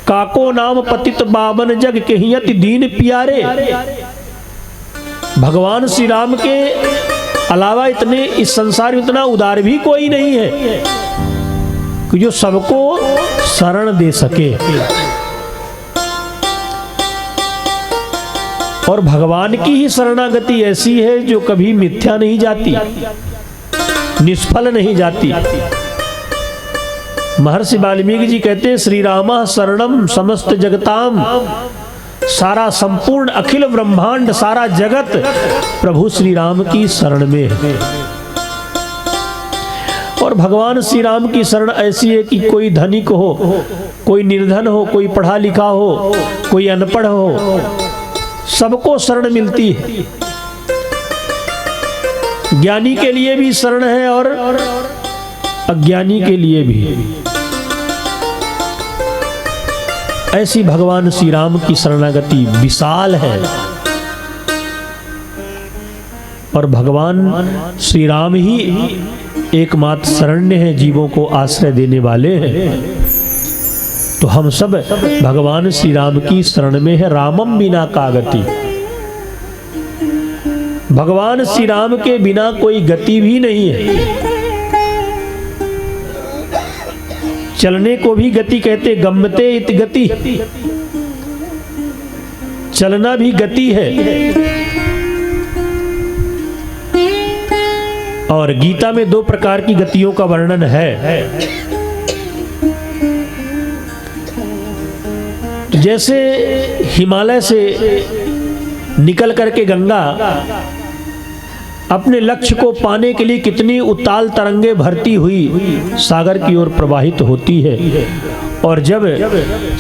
काको नाम पतित बाबन जग कहियति दीन प्यारे। भगवान श्री राम के अलावा इतने इस संसार में इतना उदार भी कोई नहीं है कि जो सबको शरण दे सके। और भगवान की ही शरणागति ऐसी है जो कभी मिथ्या नहीं जाती, निष्फल नहीं जाती। महर्षि वाल्मीकि जी कहते हैं श्री रामा शरणम समस्त जगताम, सारा संपूर्ण अखिल ब्रह्मांड सारा जगत प्रभु श्री राम की शरण में है। और भगवान श्री राम की शरण ऐसी है कि कोई धनिक हो, कोई निर्धन हो, कोई पढ़ा लिखा हो, कोई अनपढ़ हो, सबको शरण मिलती है। ज्ञानी के लिए भी शरण है और अज्ञानी के लिए भी। ऐसी भगवान श्री राम की शरणागति विशाल है। और भगवान श्री राम ही एकमात्र शरण्य है, जीवों को आश्रय देने वाले हैं। तो हम सब भगवान श्री राम की शरण में है। रामम बिना का गति, भगवान श्री राम के बिना कोई गति भी नहीं है। चलने को भी गति कहते, गम्यते इत गति, चलना भी गति है। और गीता में 2 प्रकार की गतियों का वर्णन है। जैसे हिमालय से निकल करके गंगा अपने लक्ष्य को पाने के लिए कितनी उताल तरंगे भरती हुई सागर की ओर प्रवाहित होती है, और जब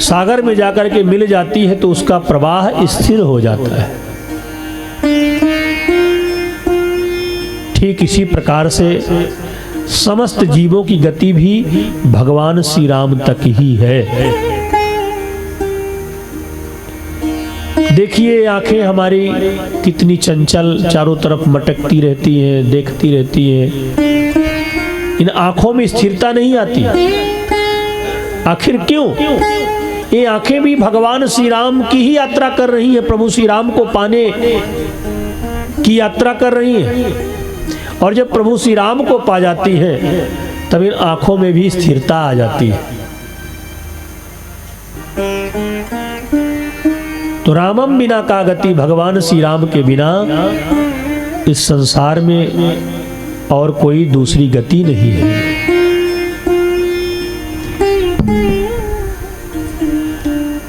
सागर में जाकर के मिल जाती है तो उसका प्रवाह स्थिर हो जाता है। ठीक इसी प्रकार से समस्त जीवों की गति भी भगवान श्री राम तक ही है। देखिए आंखें हमारी कितनी चंचल चारों तरफ मटकती रहती हैं, देखती रहती हैं। इन आंखों में स्थिरता नहीं आती। आखिर क्यों? ये आंखें भी भगवान श्री राम की ही यात्रा कर रही हैं, प्रभु श्री राम को पाने की यात्रा कर रही हैं। और जब प्रभु श्री राम को पा जाती हैं तब इन आंखों में भी स्थिरता आ जाती है। तो रामम बिना का गति, भगवान श्री राम के बिना इस संसार में और कोई दूसरी गति नहीं है।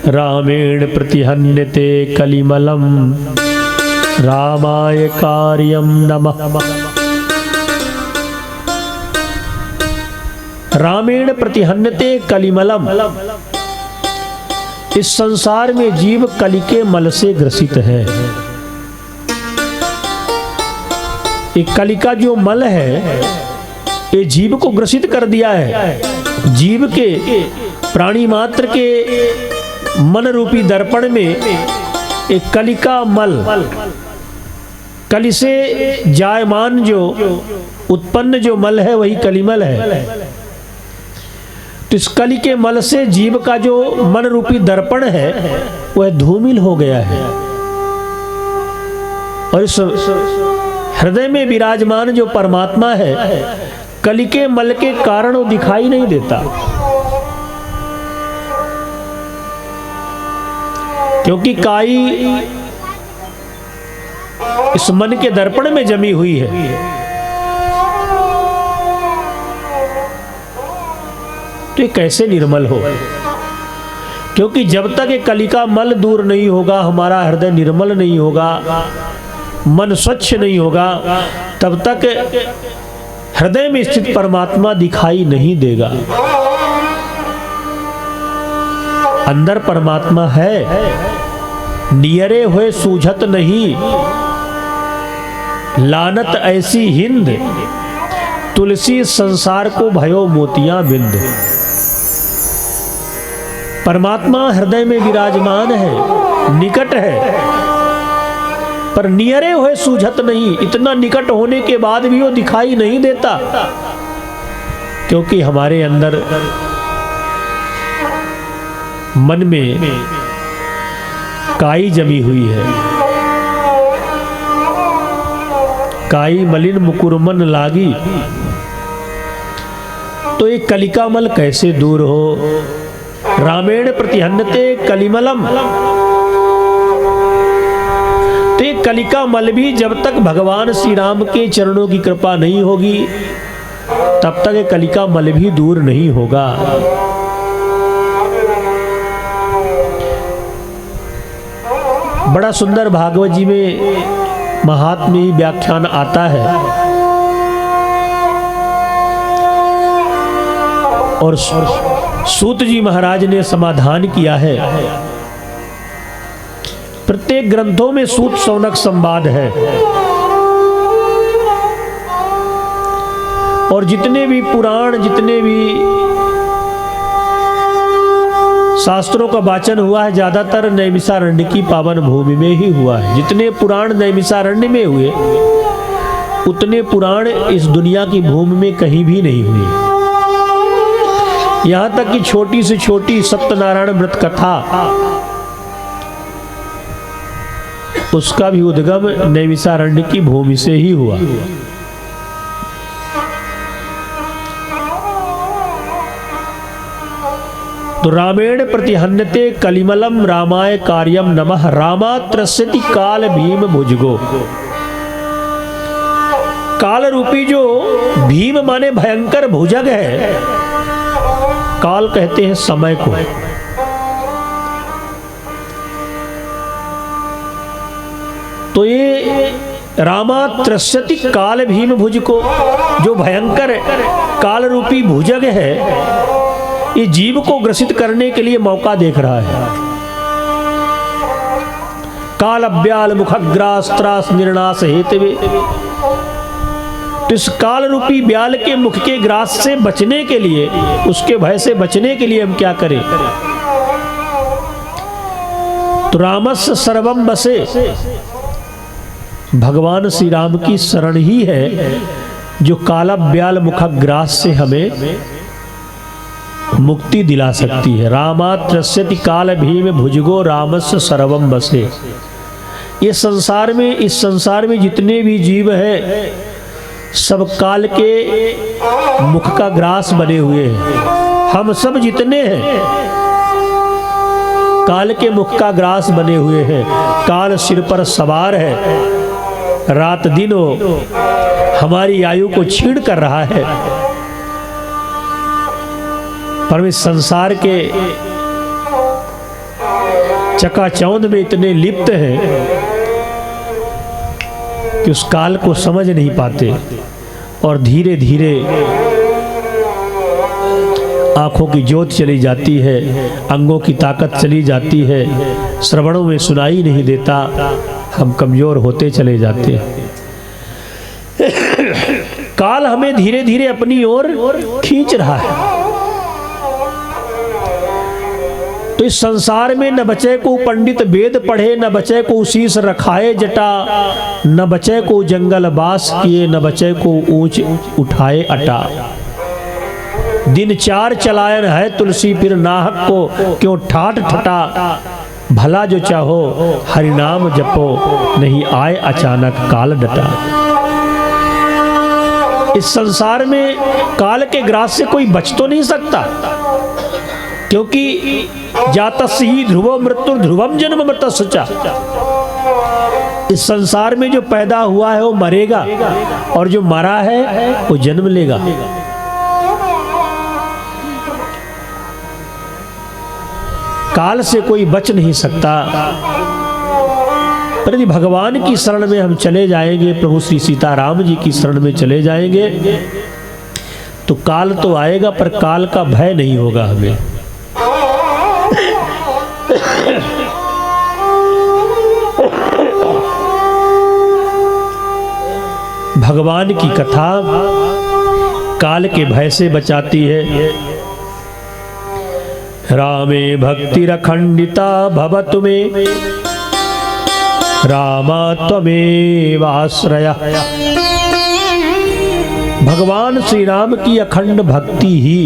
रामेण प्रतिहन्यते कलिमलम रामाय कार्यम नमः। रामेण प्रतिहन्यते कलिमलम। इस संसार में जीव कलि के मल से ग्रसित है। एक कलि का जो मल है ये जीव को ग्रसित कर दिया है। जीव के प्राणी मात्र के मन रूपी दर्पण में एक कलि का मल, कलि से जायमान जो उत्पन्न जो मल है वही कलिमल है। तो इस कलि के मल से जीव का जो मन रूपी दर्पण है वह धूमिल हो गया है, और इस हृदय में विराजमान जो परमात्मा है कलि के मल के कारण वो दिखाई नहीं देता, क्योंकि काई इस मन के दर्पण में जमी हुई है। तो ये कैसे निर्मल हो? क्योंकि जब तक ये कलि का मल दूर नहीं होगा, हमारा हृदय निर्मल नहीं होगा, मन स्वच्छ नहीं होगा, तब तक हृदय में स्थित परमात्मा दिखाई नहीं देगा। अंदर परमात्मा है, नियरे हुए सूझत नहीं, लानत ऐसी हिंद, तुलसी संसार को भयो मोतियां बिंद। परमात्मा हृदय में विराजमान है, निकट है, पर नियरे हुए सूझत नहीं। इतना निकट होने के बाद भी वो दिखाई नहीं देता, क्योंकि हमारे अंदर मन में काई जमी हुई है। काई मलिन मुकुरमन लागी। तो ये कलिका मल कैसे दूर हो? रामेण प्रतिहन्यते कलिमलम। तो ये कलिका मल भी जब तक भगवान श्री राम के चरणों की कृपा नहीं होगी तब तक ये कलिका मल भी दूर नहीं होगा। बड़ा सुंदर भागवत जी में महात्म्य व्याख्यान आता है, और सूत जी महाराज ने समाधान किया है। प्रत्येक ग्रंथों में सूत शौनक संवाद है, और जितने भी पुराण, जितने भी शास्त्रों का वाचन हुआ है ज्यादातर नैमिषारण्य की पावन भूमि में ही हुआ है। जितने पुराण नैमिषारण्य में हुए उतने पुराण इस दुनिया की भूमि में कहीं भी नहीं हुए। यहाँ तक कि छोटी से छोटी सत्यनारायण व्रत कथा, उसका भी उद्गम नैमिषारण्य की भूमि से ही हुआ। तो रामेण प्रतिहन्यते कलिमलम रामाय कार्यम नमः। रामा त्रस्यति काल भीम भुजगो। काल रूपी जो भीम माने भयंकर भुजग है, काल कहते हैं समय को। तो ये रामा त्रस्यति काल भीम भुज को, जो भयंकर काल रूपी भुजग है ये जीव को ग्रसित करने के लिए मौका देख रहा है। काल अब्याल मुखग्रास त्रास निर्णास हेतवे, तो इस काल रूपी ब्याल के मुख के ग्रास से बचने के लिए, उसके भय से बचने के लिए हम क्या करें? तो रामस्य सर्वम बसे, भगवान श्री राम की शरण ही है जो काला ब्याल मुखग्रास से हमें मुक्ति दिला सकती है। रामा त्रस्यति काल भीम भुजगो रामस्य सर्वम बसे। ये संसार में, इस संसार में जितने भी जीव हैं सब काल के मुख का ग्रास बने हुए हैं। हम सब जितने हैं काल के मुख का ग्रास बने हुए हैं। काल सिर पर सवार है, रात दिन वो हमारी आयु को छीन कर रहा है। पर इस संसार के चकाचौंध में इतने लिप्त हैं कि उस काल को समझ नहीं पाते और धीरे धीरे आंखों की ज्योत चली जाती है, अंगों की ताकत चली जाती है, श्रवणों में सुनाई नहीं देता, हम कमजोर होते चले जाते हैं। काल हमें धीरे धीरे अपनी ओर खींच रहा है। तो इस संसार में न बचे को पंडित वेद पढ़े, न बचे को शीश रखाए जटा, न बचे को जंगल बास किए, न बचे को ऊंच उठाए अटा। दिन चार चलायन है तुलसी फिर नाहक को क्यों ठाठ ठटा, भला जो चाहो हरिनाम जपो नहीं आए अचानक काल डटा। इस संसार में काल के ग्रास से कोई बच तो नहीं सकता, क्योंकि जातस्य ही ध्रुवो मृत्यु ध्रुवम जन्म मृतस्य च। इस संसार में जो पैदा हुआ है वो मरेगा और जो मरा है वो जन्म लेगा। काल से कोई बच नहीं सकता। पर यदि भगवान की शरण में हम चले जाएंगे, प्रभु श्री सीताराम जी की शरण में चले जाएंगे, तो काल तो आएगा पर काल का भय नहीं होगा हमें। भगवान की कथा काल के भय से बचाती है। रामे भक्ति अखंडिता भवतु मे रामा त्वमेवाश्रय। भगवान श्री राम की अखंड भक्ति ही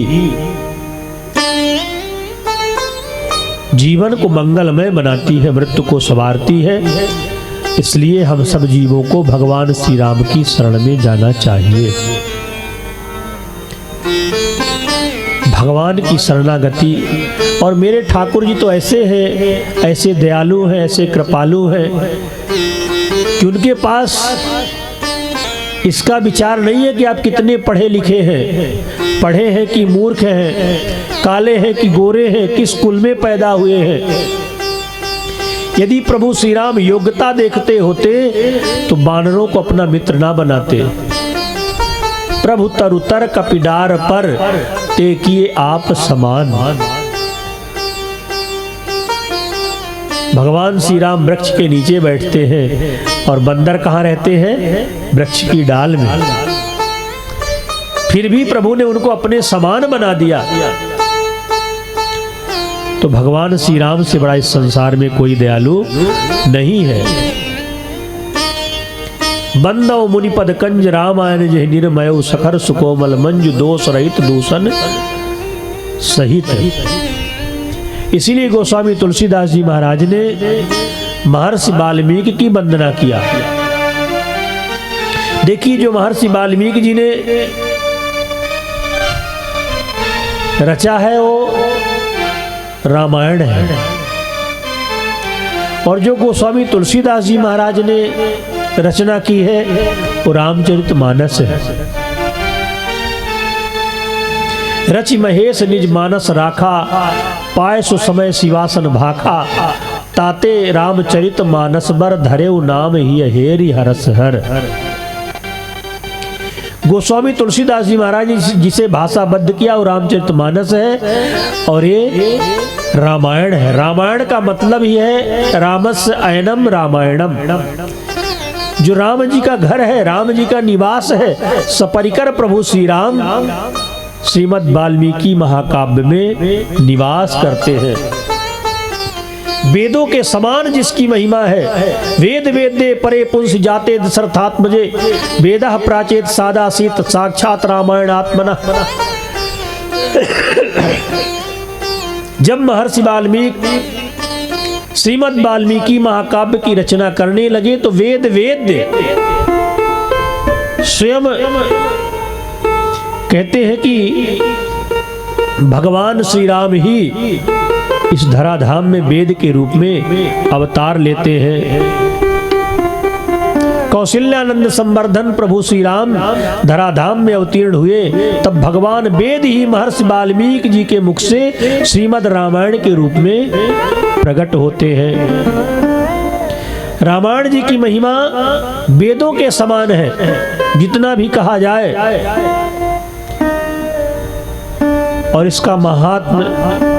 जीवन को मंगलमय बनाती है, मृत्यु को संवारती है। इसलिए हम सब जीवों को भगवान श्री राम की शरण में जाना चाहिए। भगवान की शरणागति। और मेरे ठाकुर जी तो ऐसे हैं, ऐसे दयालु हैं, ऐसे कृपालु हैं कि उनके पास इसका विचार नहीं है कि आप कितने पढ़े लिखे हैं, पढ़े हैं कि मूर्ख हैं, काले हैं कि गोरे हैं, किस कुल में पैदा हुए हैं। यदि प्रभु श्री राम योग्यता देखते होते तो बानरों को अपना मित्र ना बनाते। प्रभु तरुतर कपिडार पर ते किए आप समान। भगवान श्री राम वृक्ष के नीचे बैठते हैं और बंदर कहाँ रहते हैं? वृक्ष की डाल में। फिर भी प्रभु ने उनको अपने समान बना दिया। तो भगवान श्री राम से बड़ा इस संसार में कोई दयालु नहीं है। बंदव मुनिपद कंज रामायण जय निर्मय सखर सुकोमल मंजु दोष रहित दूषण सहित। इसीलिए गोस्वामी तुलसीदास जी महाराज ने महर्षि वाल्मीकि की वंदना किया। देखिए, जो महर्षि वाल्मीकि जी ने रचा है वो रामायण है, और जो गोस्वामी तुलसीदास जी महाराज ने रचना की है वो रामचरितमानस है। रचि महेश निज मानस राखा, पाए सो समय शिवासन भाखा, ताते रामचरित मानस बर धरेउ नाम ही हेरि हरस हर। गोस्वामी तुलसीदास जी महाराज ने जिसे भाषाबद्ध किया वो रामचरित मानस है और ये रामायण है। रामायण का मतलब ही है रामस्य अयनम रामायणम, जो राम जी का घर है, राम जी का निवास है, सपरिकर प्रभु श्री राम श्रीमद् वाल्मीकि महाकाव्य में निवास करते हैं। वेदों के समान जिसकी महिमा है, वेद वेद्ये परे पुंस जाते दशरथात्मजे, वेदः प्राचेत सादासीत साक्षात रामायण आत्मना। जब महर्षि वाल्मीकि श्रीमद् वाल्मीकि महाकाव्य की रचना करने लगे तो वेद वेद्य स्वयं कहते हैं कि भगवान श्री राम ही इस धराधाम में वेद के रूप में अवतार लेते हैं। कौशल्यानंद संवर्धन प्रभु श्री राम धराधाम में अवतीर्ण हुए, तब भगवान वेद ही महर्षि वाल्मीकि जी के मुख से श्रीमद् रामायण के रूप में प्रकट होते हैं। रामायण जी की महिमा वेदों के समान है, जितना भी कहा जाए, और इसका महात्म्य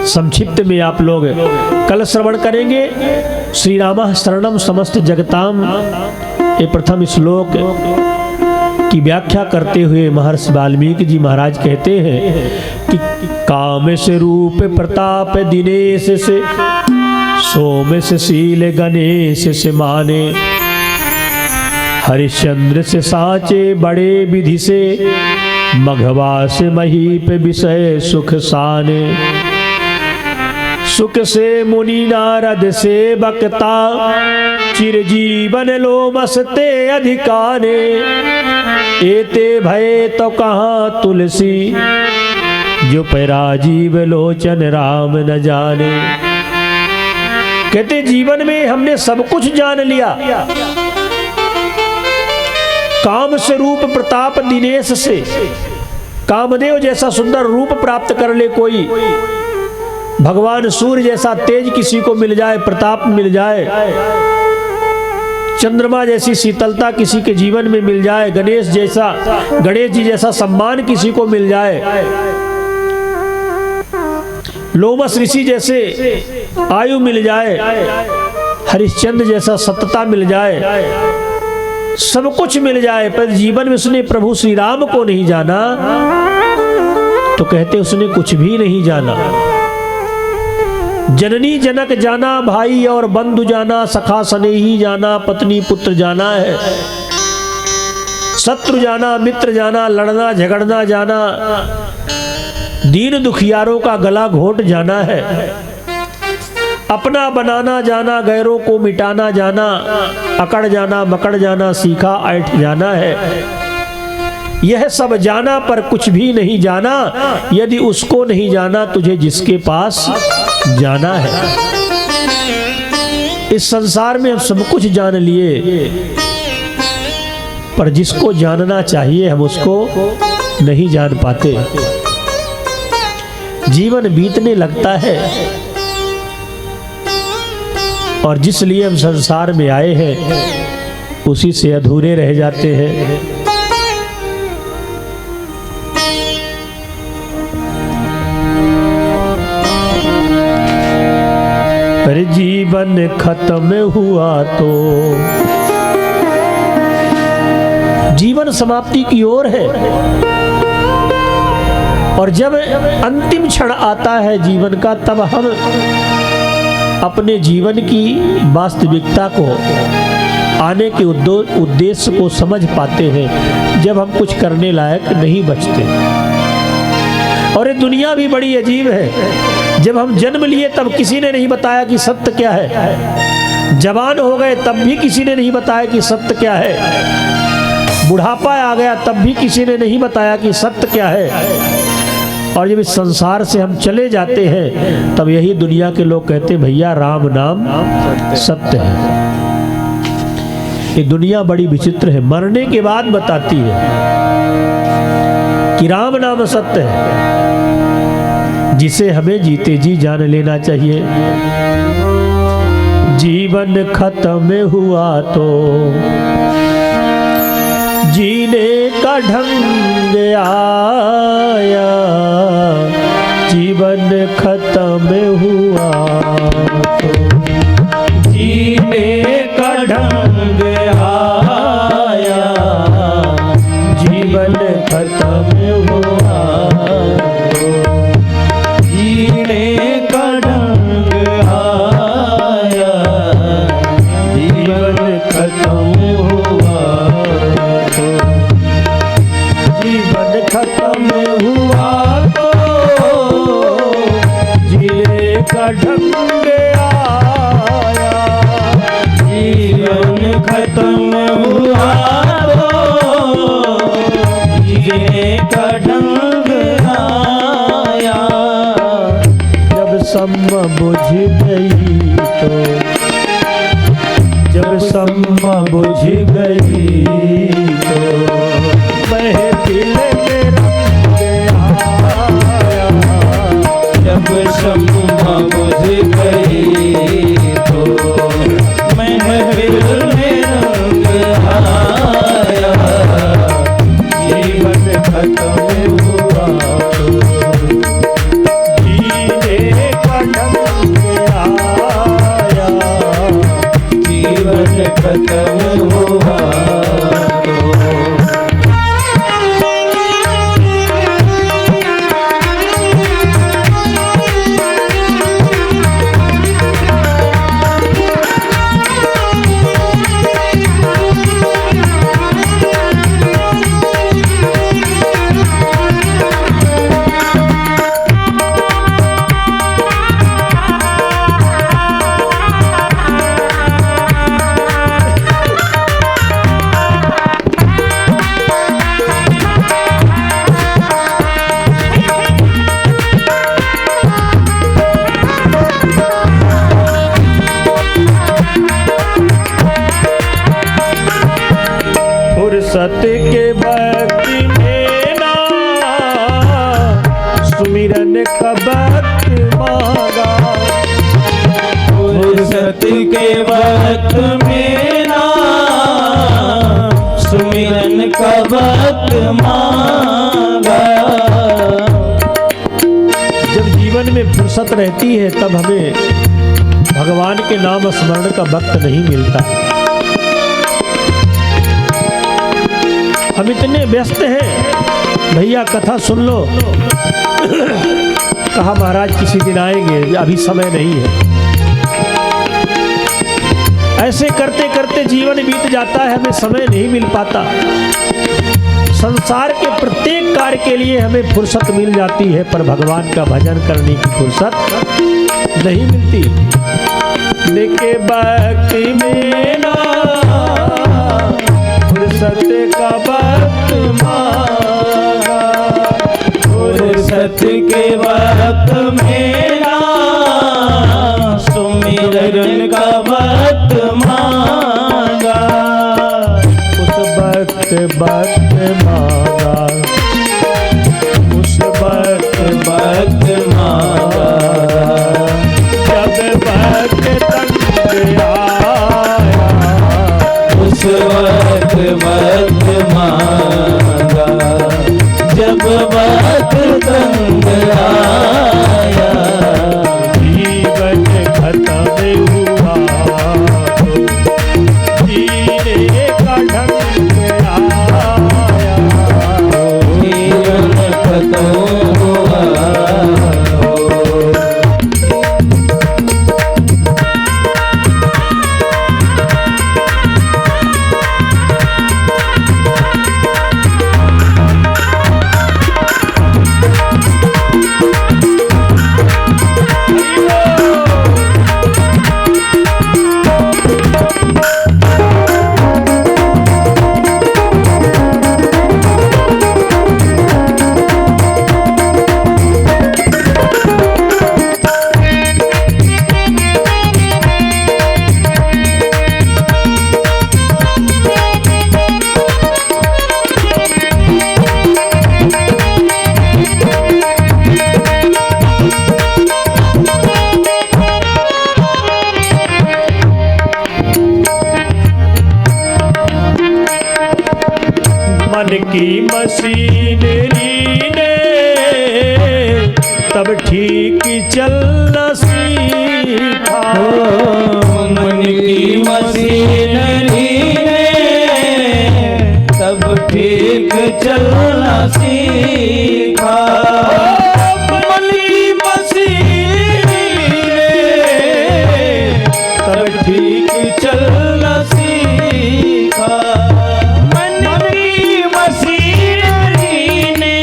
संक्षिप्त में आप लोग कल श्रवण करेंगे। श्री रामः शरणम समस्त जगताम, ये प्रथम श्लोक की व्याख्या करते हुए महर्षि वाल्मीकि जी महाराज कहते हैं कि काम से रूप प्रताप दिनेश से, सोम से शील गणेश से माने, हरिश्चंद्र से साचे बड़े विधि से, मघवा से महीप विषय सुख साने, सुख से मुनि नारद से बकता, चिरजीवन लो मसते अधिकाने, एते भय तो कहाँ तुलसी, जो पैराजीव लोचन राम न जाने। कहते जीवन में हमने सब कुछ जान लिया, काम से रूप प्रताप दिनेश से, कामदेव जैसा सुंदर रूप प्राप्त कर ले कोई, भगवान सूर्य जैसा तेज किसी को मिल जाए, प्रताप मिल जाए, चंद्रमा जैसी शीतलता किसी के जीवन में मिल जाए, गणेश जी जैसा सम्मान किसी को मिल जाए, लोमस ऋषि जैसे आयु मिल जाए, हरिश्चंद्र जैसा सत्यता मिल जाए, सब कुछ मिल जाए, पर जीवन में उसने प्रभु श्री राम को नहीं जाना तो कहते उसने कुछ भी नहीं जाना। जननी जनक जाना, भाई और बंधु जाना, सखा स्नेही जाना, पत्नी पुत्र जाना है, शत्रु जाना, मित्र जाना, लड़ना झगड़ना जाना, दीन दुखियारों का गला घोट जाना है, अपना बनाना जाना, गैरों को मिटाना जाना, अकड़ जाना मकड़ जाना, सीखा ऐठ जाना है। यह सब जाना पर कुछ भी नहीं जाना, यदि उसको नहीं जाना तुझे जिसके पास जाना है। इस संसार में हम सब कुछ जान लिए, पर जिसको जानना चाहिए हम उसको नहीं जान पाते। जीवन बीतने लगता है और जिस लिए हम संसार में आए हैं उसी से अधूरे रह जाते हैं। अरे जीवन खत्म हुआ तो जीवन समाप्ति की ओर है, और जब अंतिम क्षण आता है जीवन का तब हम अपने जीवन की वास्तविकता को, आने के उद्देश्य को समझ पाते हैं, जब हम कुछ करने लायक नहीं बचते। और ये दुनिया भी बड़ी अजीब है, जब हम जन्म लिए तब किसी ने नहीं बताया कि सत्य क्या है, जवान हो गए तब भी किसी ने नहीं बताया कि सत्य क्या है, बुढ़ापा आ गया तब भी किसी ने नहीं बताया कि सत्य क्या है, और जब इस संसार से हम चले जाते हैं तब यही दुनिया के लोग कहते हैं भैया राम नाम सत्य है। ये दुनिया बड़ी विचित्र है, मरने के बाद बताती है कि राम नाम सत्य है। जिसे हमें जीते जी जान लेना चाहिए। जीवन खत्म हुआ तो जीने का ढंग आया, जीवन खत्म हुआ तो जीने का ढंग आया, जीवन खत्म हुआ तो जीने का ढंग आया, जीवन खत्म हुआ तो जीवन खत्म हुआ तो जीने का ढंग आया, जीवन खत्म हुआ तो जीने का ढंग आया। जब सम बुझ गई तो, जब सम बुझ गई तो महफिल में रंग आया, जब सम बुझ गई तो महफिल में रंग आया, जीवन खत्म हुआ तो जीने का ढंग आया, जीवन खत्म हुआ तो फुर्सत के वक्त में ना सुमिरन का वक्त मांगा, फुर्सत के वक्त में ना सुमिरन का वक्त मांगा। जब जीवन में फुर्सत रहती है तब हमें भगवान के नाम स्मरण का वक्त नहीं मिलता। हम इतने व्यस्त हैं, भैया कथा सुन लो, कहा महाराज किसी दिन आएंगे, अभी समय नहीं है। ऐसे करते करते जीवन बीत जाता है, हमें समय नहीं मिल पाता। संसार के प्रत्येक कार्य के लिए हमें फुर्सत मिल जाती है, पर भगवान का भजन करने की फुर्सत नहीं मिलती। लेके बाकी में ना फुर्सत का वक्त मांगा, फुर्सत के वक्त में ना सुमिरन का वक्त मांगा। उस वक्त मांगा, उस वक्त मांगा, जब वक्त तंग आया, उस वक्त मांगा, जब वक्त तंग आया, चलना सीखा। मन की मशीनरी ने तब ठीक चलना सीखा। मन की मशीनरी ने तब ठीक चलना सीखा। मन की मशीनरी ने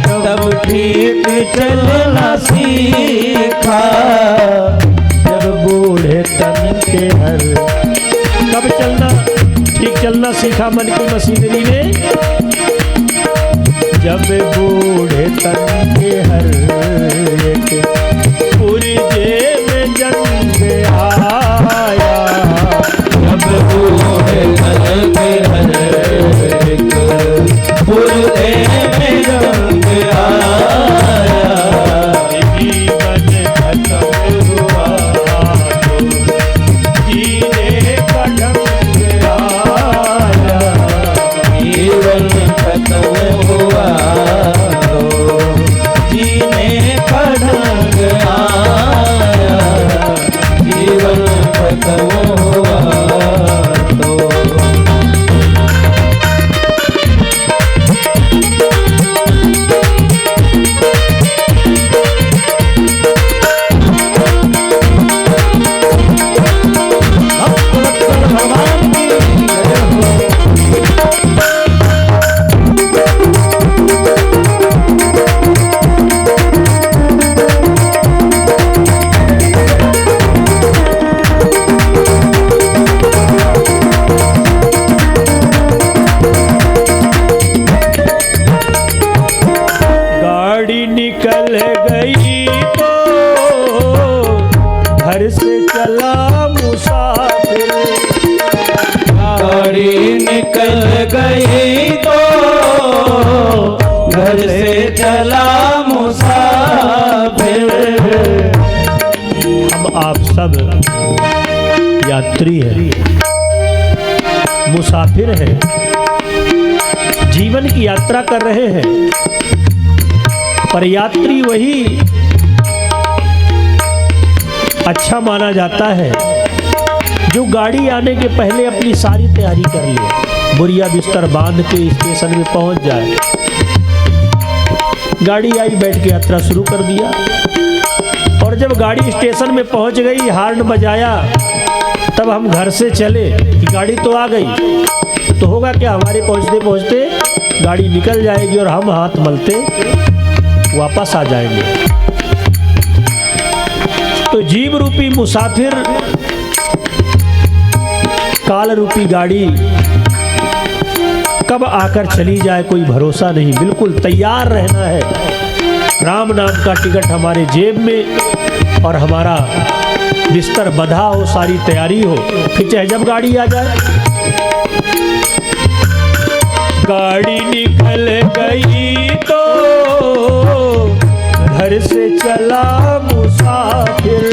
तब ठीक चलना सीखा। जब बूढ़े तन के हर कब चलना ठीक चलना सीखा मन की मशीनरी ने। जब बूढ़े तन के हर एक पुर्जे में जंग आया। जब बूढ़े तन के हर एक पुर्जे में जंग आया। जीवन खत्म हुआ तो जीने का ढंग आया। जीवन खत्म हुआ तो जीने का ढंग आया। जीवन खत्म हुआ तो भगवान की जय हो। गाड़ी निकल गई तो घर से चला मुसाफिर। गाड़ी निकल गई तो घर से चला मुसाफिर। हम आप सब यात्री हैं, मुसाफिर हैं, जीवन की यात्रा कर रहे हैं। पर यात्री वही अच्छा माना जाता है जो गाड़ी आने के पहले अपनी सारी तैयारी कर ले, बोरिया बिस्तर बांध के स्टेशन में पहुंच जाए। गाड़ी आई, बैठ के यात्रा शुरू कर दिया। और जब गाड़ी स्टेशन में पहुंच गई, हार्न बजाया, तब हम घर से चले कि गाड़ी तो आ गई। तो होगा क्या, हमारे पहुंचते पहुंचते गाड़ी निकल जाएगी और हम हाथ मलते वापस आ जाएंगे। तो जीव रूपी मुसाफिर, काल रूपी गाड़ी कब आकर चली जाए कोई भरोसा नहीं। बिल्कुल तैयार रहना है। राम नाम का टिकट हमारे जेब में और हमारा बिस्तर बंधा हो, सारी तैयारी हो, फिर चाहे जब गाड़ी आ जाए। गाड़ी निकल गई तो घर से चला मुसाफिर।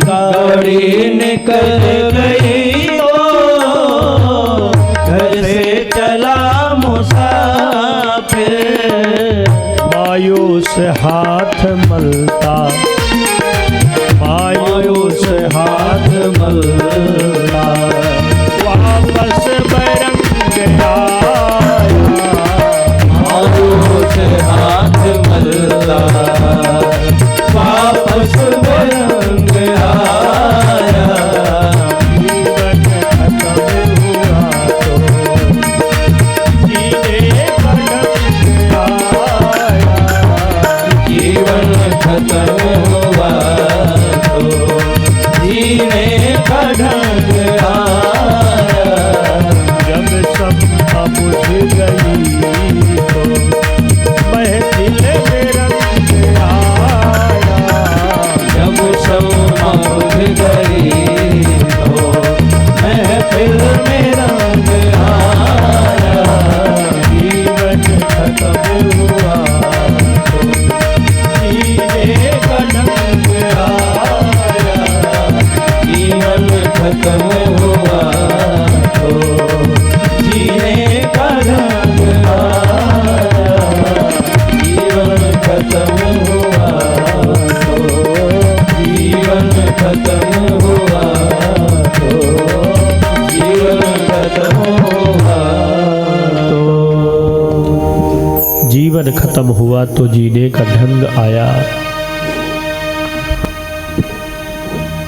गाड़ी निकल गई तो घर से चला मुसाफिर। मायूस हाथ मलता, मायूस हाथ मलता, वापस बैरंग आया। मायूस हाथ मलता, वापस बैरंग आया। जीवन खत्म हुआ तो जीने का ढंग आया। जीवन खत्म हुआ तो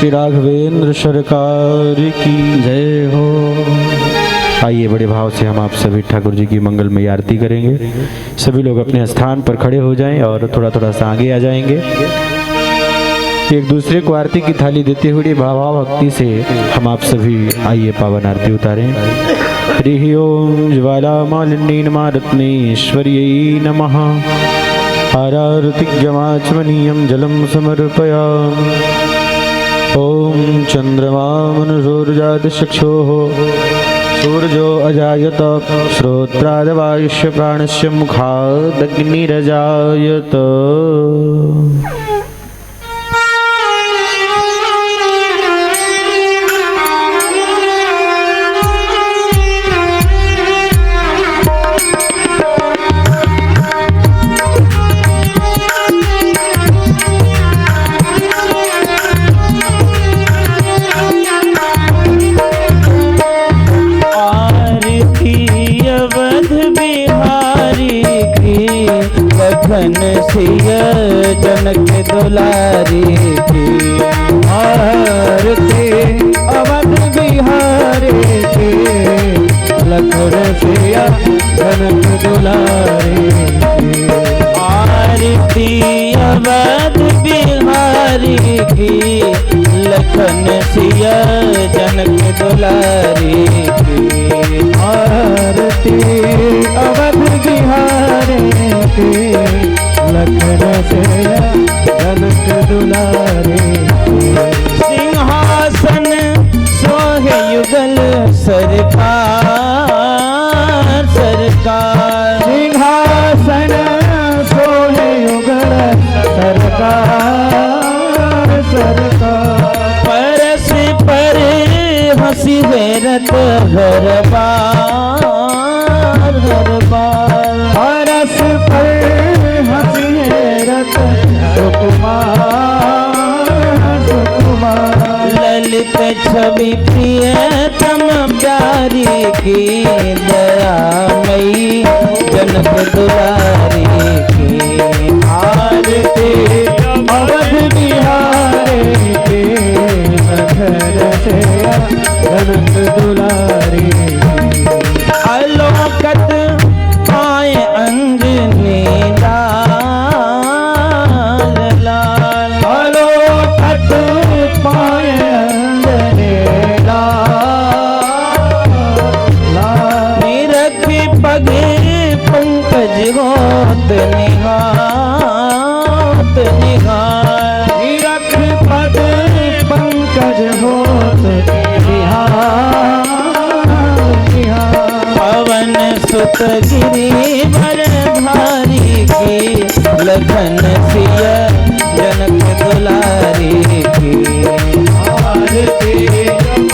श्री राघवेंद्र सरकार की जय हो। आइए बड़े भाव से हम आप सभी ठाकुर जी की मंगलमयी आरती करेंगे। सभी लोग अपने स्थान पर खड़े हो जाएं और थोड़ा थोड़ा सा आगे आ जाएंगे। एक दूसरे को आरती की थाली देते हुए भाव भक्ति से हम आप सभी आइए पावन आरती उतारें। हरि ओम ज्वाला मालिनी नमारत्नेश्वर्यै नमः। आरारतिज्ञमाचमनीयं जलं समर्पयामि। ॐ चंद्रमा मनुषोर्जातचक्षुः सूर्यो अजायत श्रोत्रादवायुष्य प्राणस्य मुखादग्निरजायत। लखन सिया जनक दुलारी की आरती अवध बिहारी की। लखन सिया जनक दुलारी की आरती अवध बिहारी की। लखन सिया जनक दुलारी की आरती अवध बिहारी की। लखन सिया जनक दुलारी की। सिंहासन सोहे युगल सरकार सरकार। सिंहासन सोहे युगल सरकार सरकार। परस पर हंसी हैरत हर बार हर बार। परस पर हंसी हैरत सुकुमार सुकुमार। ललित छवि प्रियतम प्यारी की। दयामयी जनक दुलारी की आरती अवध बिहारी की। लखन सिया जनक दुलारी अलोकत पाए अंजनी लाल लाल। अलोकत पाए अंजनी लाल। निरख पगे पंकज होत निहात निहार। निरख पगे पंकज होत पवन सुत गिरिवर धारी की। लखन सिया जनक दुलारी की आरती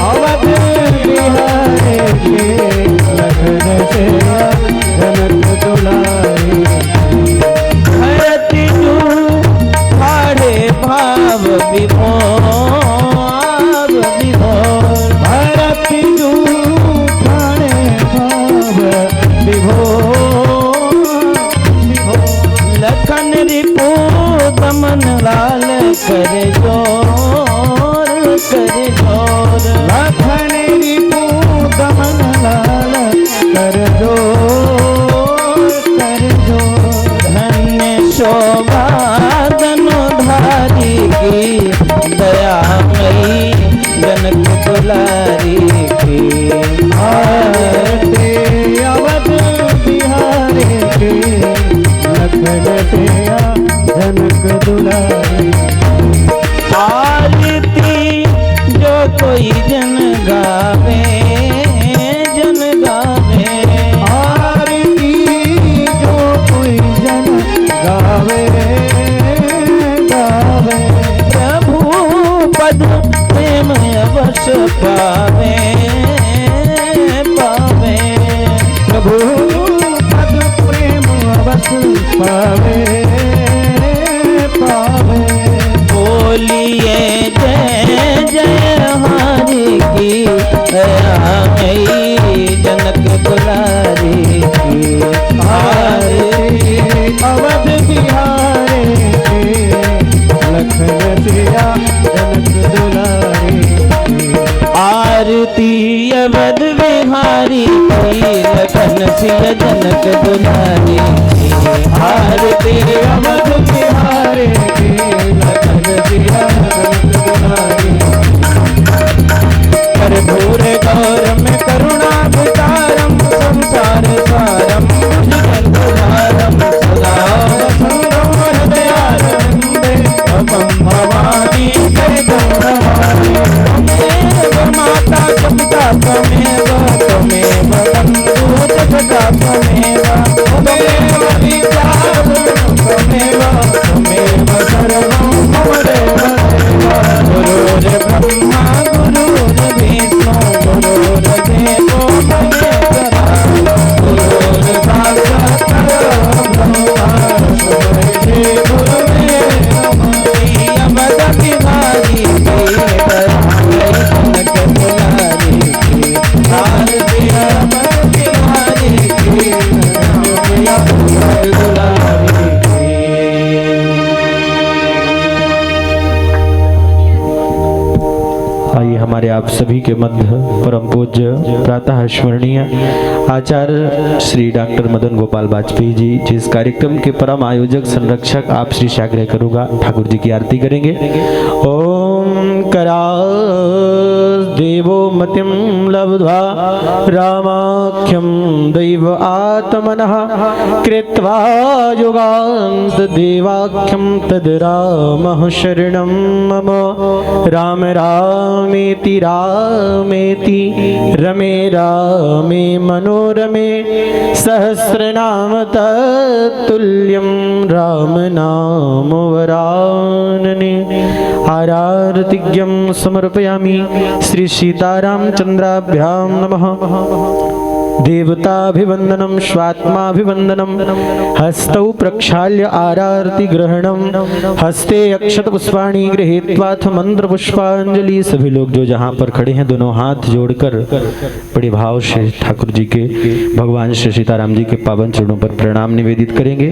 अवध बिहारी की। लखन सिया जनक दुलारी धरती जू हाड़े भाव विभोर विभोर। धरती जू लखन रिपु दमन लाल कर जोर कर जोर। लखन रिपु दमन लाल कर जोर कर जोर। धन्य शोभा धनुधारी की। दयामयी जनक दुलारी की आरती अवध बिहारी की। लखन सिया जनक दुलारी आरती जो कोई जन गावे जन गावे। आरती जो कोई जन गावे गावे। प्रभु पद प्रेम अवश्य पावे पावे। प्रभु पद प्रेम अवश्य पावे पावे। बोलिए जय जय हरि की। दयामयी जनक दुलारी की आरती अवध बिहारी की। लखन सिया जनक दुलारी अवध बिहारी की लखन सिया जनक दुलारी की आरती अवध बिहारी की लखन सिया जनक दुलारी कर्पूर गौरम करुणावतारम संसार सारम भुजगन्धधारम सदा वसन्तं हृदयारविन्दे त्वं भवानी जगं भवानी त्वमेव माता च पिता त्वमेव त्वमेव बन्धुः च सखा त्वमेव त्वमेव विद्या त्वमेव त्वमेव सर्वं मम देव गुरुर्ब्रह्मा गुरुर्विष्णु गुरुर्देवो महेश्वरः गुरुर्साक्षात् परब्रह्म तस्मै गुरुवे नमः। अवध बिहारी जनक दुलारी की आरती अवध बिहारी की दुलारी की। आइए हमारे आप सभी के मध्य परम पूज्य प्रातः स्मरणीय आचार्य श्री डॉक्टर मदन गोपाल वाजपेयी जी जिस कार्यक्रम के परम आयोजक संरक्षक आप श्री से आग्रह करूंगा ठाकुर जी की आरती करेंगे। ओम करा देवो मतिम लब्ध्वा रामाख्यम दैव आत्मनः कृत्वा युगान्त देवाख्यम तद रामः शरणं मम राम रामेति रामेति रमे रामे मनोरमे सहस्रनाम तत्तुल्यं राम नाम वरानने। आरार्तिज्ञं समर्पयामि श्री सीतारामचंद्राभ्यां नमः। देवताभिवंदनम स्वात्माभिवंदनम हस्तौ प्रक्षाल्य आरार्ति ग्रहणम हस्ते अक्षत पुष्पाणि गृहीत्वाथ मंत्र पुष्पांजलि। सभी लोग जो जहाँ पर खड़े हैं दोनों हाथ जोड़कर बड़े भाव से ठाकुर जी के भगवान श्री सीताराम जी के पावन चरणों पर प्रणाम निवेदित करेंगे।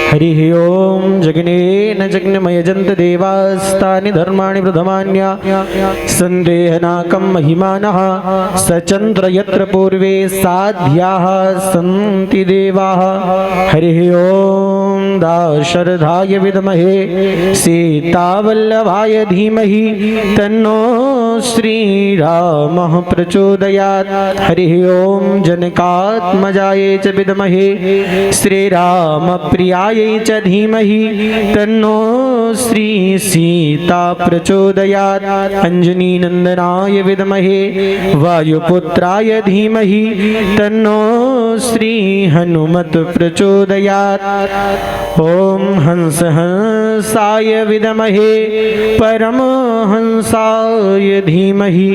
हरि ओम जगनेन जग्नमयजन्त देवास्तानि धर्माणि प्रथमान्या संदेहनाकं महिमानः सचन्द्र यत्र पूर्वे साध्याः सन्ति देवाः। हरि ओम दाशरथाय विद्महे सीतावल्लभाय धीमहि तन्नो श्रीरामः प्रचोदयात्। हरि ओम जनकात्मजाय च विद्महे श्रीरामप्रियाय च धीमहि तन्नो श्री सीता प्रचोदयात्। अंजनी नंदनाय विद्महे वायुपुत्राय धीमहि तन्नो श्री हनुमत प्रचोदयात्। ओम हंस हंसाय विद्महे परमहंसाय धीमहि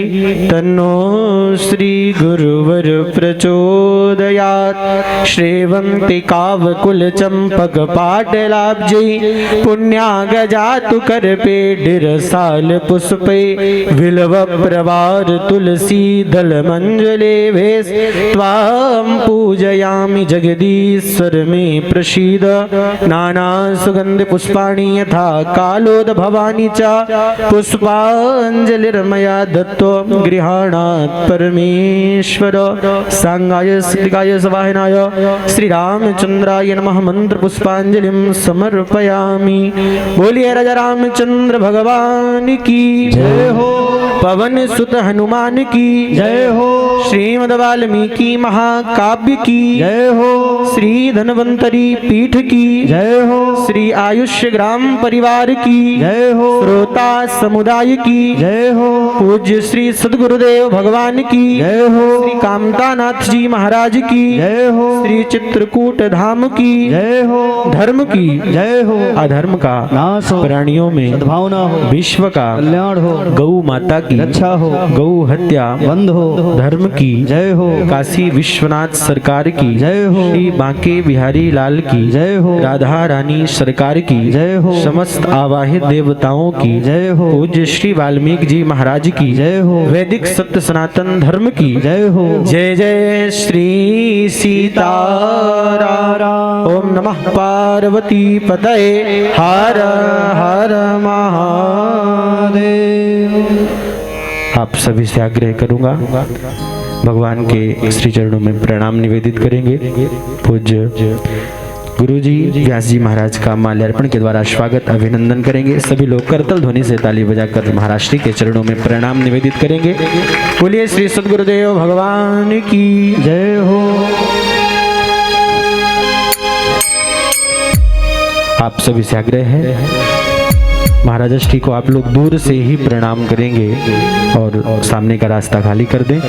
तन्नो श्री गुरुवर प्रचोदयात्। श्रेवंति कावकुल चंपक पाटलाब्जै पुण्यागजातु करपेडिरसाल पुष्पै विलव प्रवार तुलसी दल मंजले भेष त्वां पूजयामि जगदीश्वर मे प्रसीद। नाना सुगंध पुष्पाणि यथा कालोद भवानी च पुष्पांजलिर्मया दत्तो गृहाणात् परमेश्वर। सांगाय सिद्धिकाय सवाहनाय श्री रामचंद्राय नमः मंत्र पुष्पांजलिं समर्पयामि। बोलिए राजा रामचंद्र भगवान की जय हो। पवन सुत हनुमान की जय हो। श्रीमद् वाल्मीकि महाकाव्य की जय हो। श्री धन्वंतरी पीठ की जय हो। श्री आयुष्य ग्राम परिवार की जय हो। श्रोता समुदाय की जय हो। पूज्य श्री सद्गुरुदेव भगवान की जय हो। श्री कामतानाथ जी महाराज की जय हो। श्री चित्रकूट धाम की जय हो। धर्म की जय हो। अधर्म का नाश हो। प्राणियों में सद्भावना हो। विश्व का कल्याण हो। गौ माता की रक्षा हो। गौ हत्या बंद हो। धर्म की जय हो। काशी विश्वनाथ सरकार की जय हो। श्री बांके बिहारी लाल की जय हो। राधा रानी सरकार की जय हो। समस्त आवाहित देवताओं की जय हो। पूज्य श्री वाल्मीकि जी महाराज की जय हो। वैदिक सत्य सनातन धर्म की जय हो। जय जय श्री सीताराम। ओम नमः पार्वती पतये हर हर महादेव। आप सभी से आग्रह करूंगा, भगवान के श्री चरणों में प्रणाम निवेदित करेंगे। पूज्य गुरुजी व्यास जी महाराज का माल्यार्पण के द्वारा स्वागत अभिनंदन करेंगे। सभी लोग करतल ध्वनि से ताली बजाकर महाराज श्री के चरणों में प्रणाम निवेदित करेंगे। बोलिए श्री सद्गुरुदेव भगवान की जय हो। आप सभी से आग्रह है, महाराज श्री को आप लोग दूर से ही प्रणाम करेंगे और सामने का रास्ता खाली कर दें।